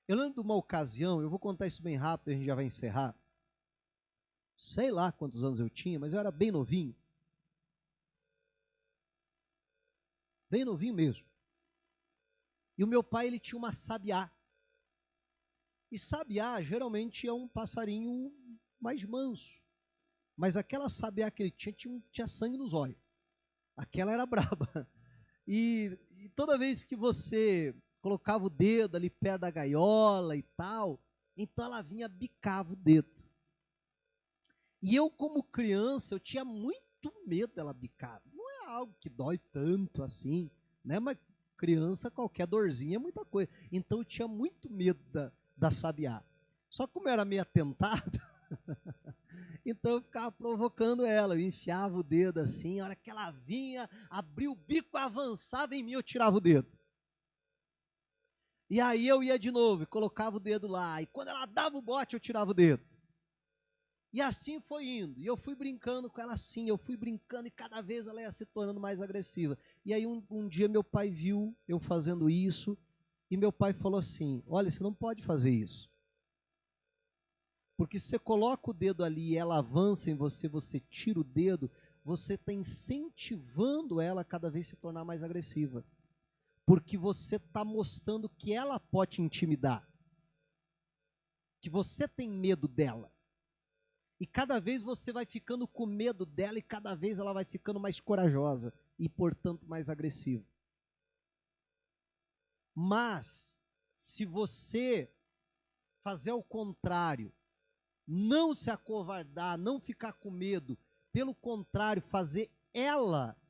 Eu lembro de uma ocasião, eu vou contar isso bem rápido, a gente já vai encerrar. Sei lá quantos anos eu tinha, mas eu era bem novinho. Bem novinho mesmo. E o meu pai, ele tinha uma sabiá. E sabiá, geralmente, é um passarinho mais manso. Mas aquela sabiá que ele tinha sangue nos olhos. Aquela era braba. E toda vez que você colocava o dedo ali perto da gaiola e tal, então ela vinha, bicava o dedo. E eu, como criança, eu tinha muito medo dela bicar. Não é algo que dói tanto assim, né? Mas criança, qualquer dorzinha é muita coisa. Então eu tinha muito medo da sabiá. Só que como eu era meio atentado, então eu ficava provocando ela. Eu enfiava o dedo assim, a hora que ela vinha, abria o bico, avançava em mim, eu tirava o dedo. E aí eu ia de novo e colocava o dedo lá. E quando ela dava o bote, eu tirava o dedo. E assim foi indo, e eu fui brincando com ela assim, eu fui brincando e cada vez ela ia se tornando mais agressiva. E aí um dia meu pai viu eu fazendo isso, e meu pai falou assim, olha, você não pode fazer isso. Porque se você coloca o dedo ali e ela avança em você, você tira o dedo, você está incentivando ela a cada vez se tornar mais agressiva. Porque você está mostrando que ela pode te intimidar. Que você tem medo dela. E cada vez você vai ficando com medo dela e cada vez ela vai ficando mais corajosa e, portanto, mais agressiva. Mas, se você fazer o contrário, não se acovardar, não ficar com medo, pelo contrário, fazer ela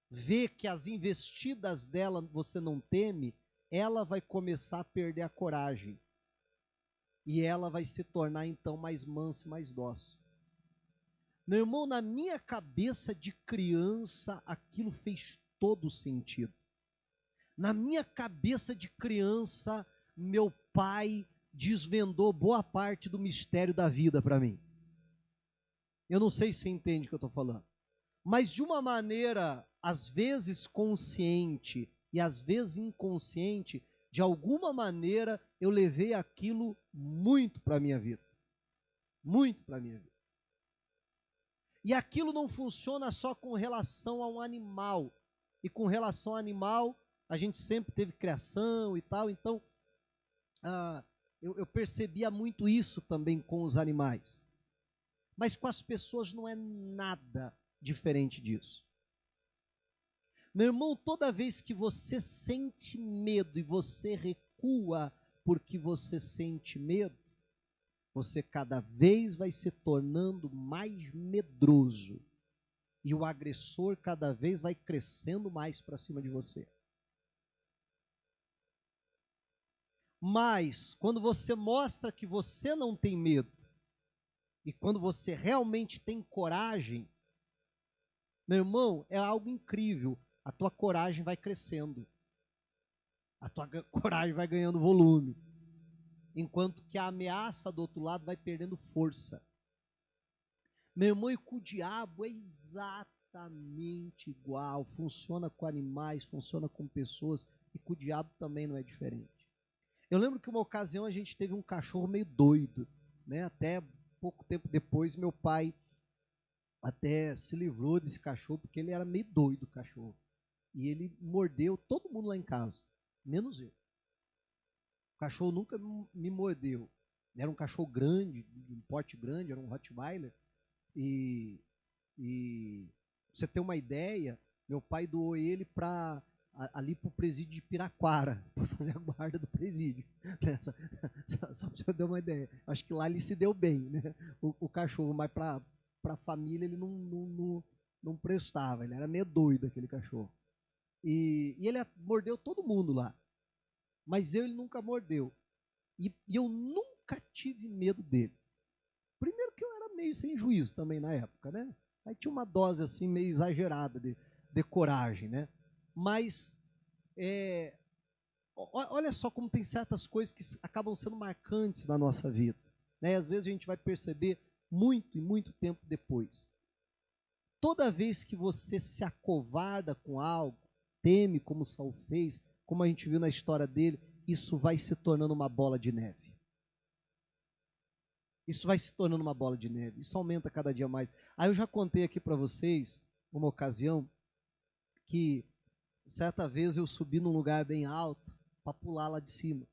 ver que as investidas dela você não teme, ela vai começar a perder a coragem. E ela vai se tornar, então, mais mansa e mais dócil. Meu irmão, na minha cabeça de criança, aquilo fez todo sentido. Na minha cabeça de criança, meu pai desvendou boa parte do mistério da vida para mim. Eu não sei se você entende o que eu estou falando. Mas de uma maneira, às vezes consciente e às vezes inconsciente, de alguma maneira eu levei aquilo muito para a minha vida. Muito para a minha vida. E aquilo não funciona só com relação a um animal. E com relação ao animal, a gente sempre teve criação e tal, então eu percebia muito isso também com os animais. Mas com as pessoas não é nada diferente disso. Meu irmão, toda vez que você sente medo e você recua porque você sente medo, você cada vez vai se tornando mais medroso. E o agressor cada vez vai crescendo mais para cima de você. Mas, quando você mostra que você não tem medo, e quando você realmente tem coragem, meu irmão, é algo incrível. A tua coragem vai crescendo. A tua coragem vai ganhando volume. Enquanto que a ameaça do outro lado vai perdendo força. Meu irmão, e com o diabo é exatamente igual. Funciona com animais, funciona com pessoas, e com o diabo também não é diferente. Eu lembro que uma ocasião a gente teve um cachorro meio doido, né? Até pouco tempo depois meu pai até se livrou desse cachorro, porque ele era meio doido, o cachorro. E ele mordeu todo mundo lá em casa, menos eu. O cachorro nunca me mordeu. Era um cachorro grande, de um porte grande, era um Rottweiler. E pra você ter uma ideia, meu pai doou ele ali para o presídio de Piraquara, para fazer a guarda do presídio. Só para você ter uma ideia. Acho que lá ele se deu bem, né? O cachorro, mas para a família ele não prestava, ele era meio doido aquele cachorro. E ele mordeu todo mundo lá, mas ele nunca mordeu. E eu nunca tive medo dele. Primeiro que eu era meio sem juízo também na época, né? Aí tinha uma dose assim meio exagerada de coragem, né? Mas olha só como tem certas coisas que acabam sendo marcantes na nossa vida, né? Às vezes a gente vai perceber muito e muito tempo depois. Toda vez que você se acovarda com algo, teme como Saul fez, como a gente viu na história dele, isso vai se tornando uma bola de neve. Isso vai se tornando uma bola de neve, isso aumenta cada dia mais. Aí eu já contei aqui para vocês, uma ocasião, que certa vez eu subi num lugar bem alto para pular lá de cima.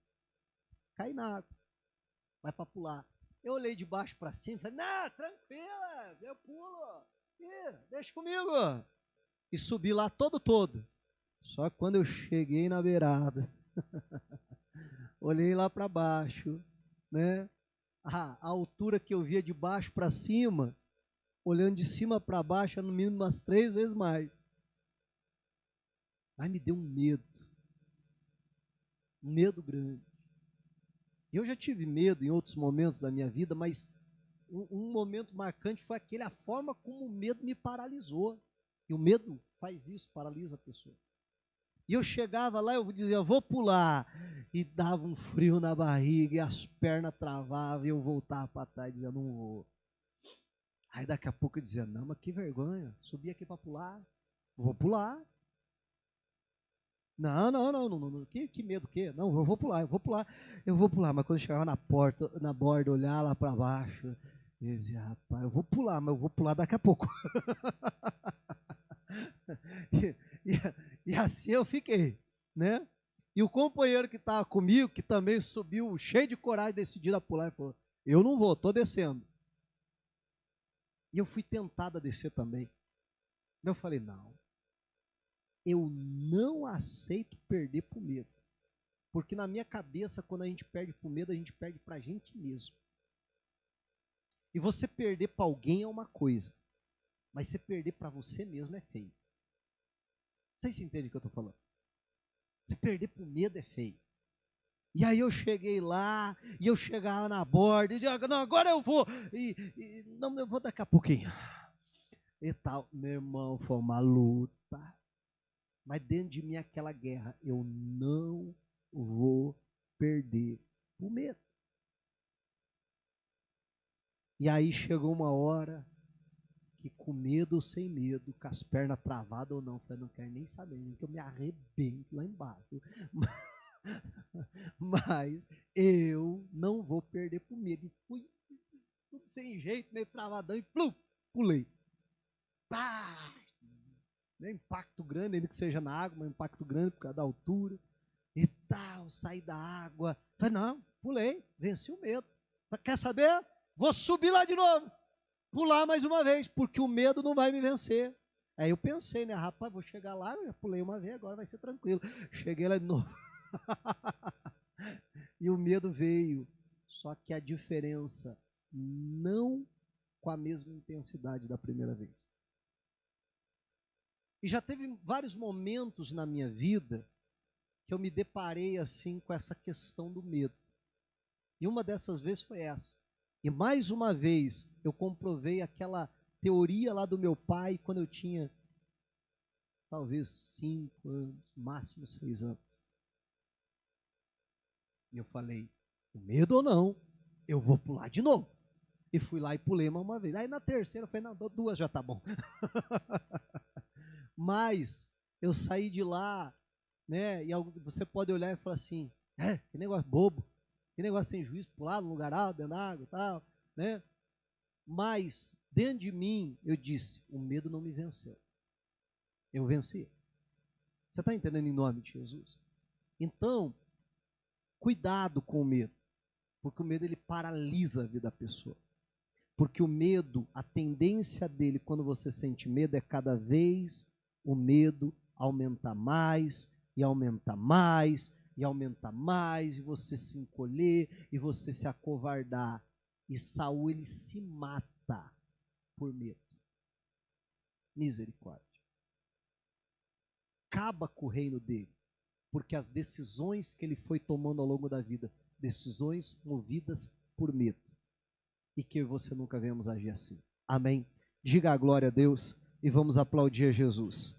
Caí na água, vai para pular. Eu olhei de baixo para cima e falei, não, tranquila, eu pulo, deixa comigo. E subi lá todo. Só que quando eu cheguei na beirada, olhei lá para baixo, né? A altura que eu via de baixo para cima, olhando de cima para baixo, no mínimo umas 3 vezes mais. Aí me deu um medo grande. Eu já tive medo em outros momentos da minha vida, mas um momento marcante foi a forma como o medo me paralisou. E o medo faz isso, paralisa a pessoa. E eu chegava lá, eu dizia, vou pular. E dava um frio na barriga, e as pernas travavam, e eu voltava para trás, dizia, não vou. Aí daqui a pouco eu dizia, não, mas que vergonha, subi aqui para pular, vou pular. Não, que medo, o quê? Não, eu vou pular. Mas quando eu chegava na borda, olhar lá para baixo, eu dizia, rapaz, eu vou pular, mas eu vou pular daqui a pouco. E assim eu fiquei, né? E o companheiro que estava comigo, que também subiu cheio de coragem, decidido a pular, ele falou, eu não vou, estou descendo. E eu fui tentado a descer também. Eu falei, não, eu não aceito perder por medo. Porque na minha cabeça, quando a gente perde por medo, a gente perde para a gente mesmo. E você perder para alguém é uma coisa, mas você perder para você mesmo é feio. Vocês entendem o que eu estou falando? Se perder por medo é feio. E aí eu cheguei lá, e eu chegava na borda, e dizia, não, agora eu vou, não, eu vou daqui a pouquinho. E tal, meu irmão, foi uma luta. Mas dentro de mim aquela guerra, eu não vou perder por medo. E aí chegou uma hora que com medo ou sem medo, com as pernas travadas ou não, eu falei, não quero nem saber, nem que eu me arrebento lá embaixo. Mas eu não vou perder por medo. E fui tudo sem jeito, meio travadão, e plum, pulei. Pá! Impacto grande, ainda que seja na água, mas impacto grande por causa da altura. E tal, saí da água. Falei, não, pulei, venci o medo. Falei, quer saber? Vou subir lá de novo. Pular mais uma vez, porque o medo não vai me vencer. Aí eu pensei, né, rapaz, vou chegar lá, eu já pulei uma vez, agora vai ser tranquilo. Cheguei lá de novo. E o medo veio. Só que a diferença, não com a mesma intensidade da primeira vez. E já teve vários momentos na minha vida que eu me deparei assim com essa questão do medo. E uma dessas vezes foi essa. E mais uma vez eu comprovei aquela teoria lá do meu pai quando eu tinha talvez 5 anos, máximo 6 anos. E eu falei, o medo ou não, eu vou pular de novo. E fui lá e pulei mais uma vez. Aí na terceira eu falei, não, duas já tá bom. Mas eu saí de lá, né? E você pode olhar e falar assim, que negócio bobo, que negócio sem juízo, pular no lugar alto, dentro da água e tal, né? Mas dentro de mim eu disse, o medo não me venceu. Eu venci. Você está entendendo em nome de Jesus? Então, cuidado com o medo, porque o medo ele paralisa a vida da pessoa. Porque o medo, a tendência dele, quando você sente medo, é cada vez o medo aumenta mais, e aumenta mais, e aumenta mais, e você se encolher, e você se acovardar. E Saul, ele se mata por medo. Misericórdia. Acaba com o reino dele, porque as decisões que ele foi tomando ao longo da vida, decisões movidas por medo. E que você nunca vemos agir assim. Amém? Diga a glória a Deus e vamos aplaudir a Jesus.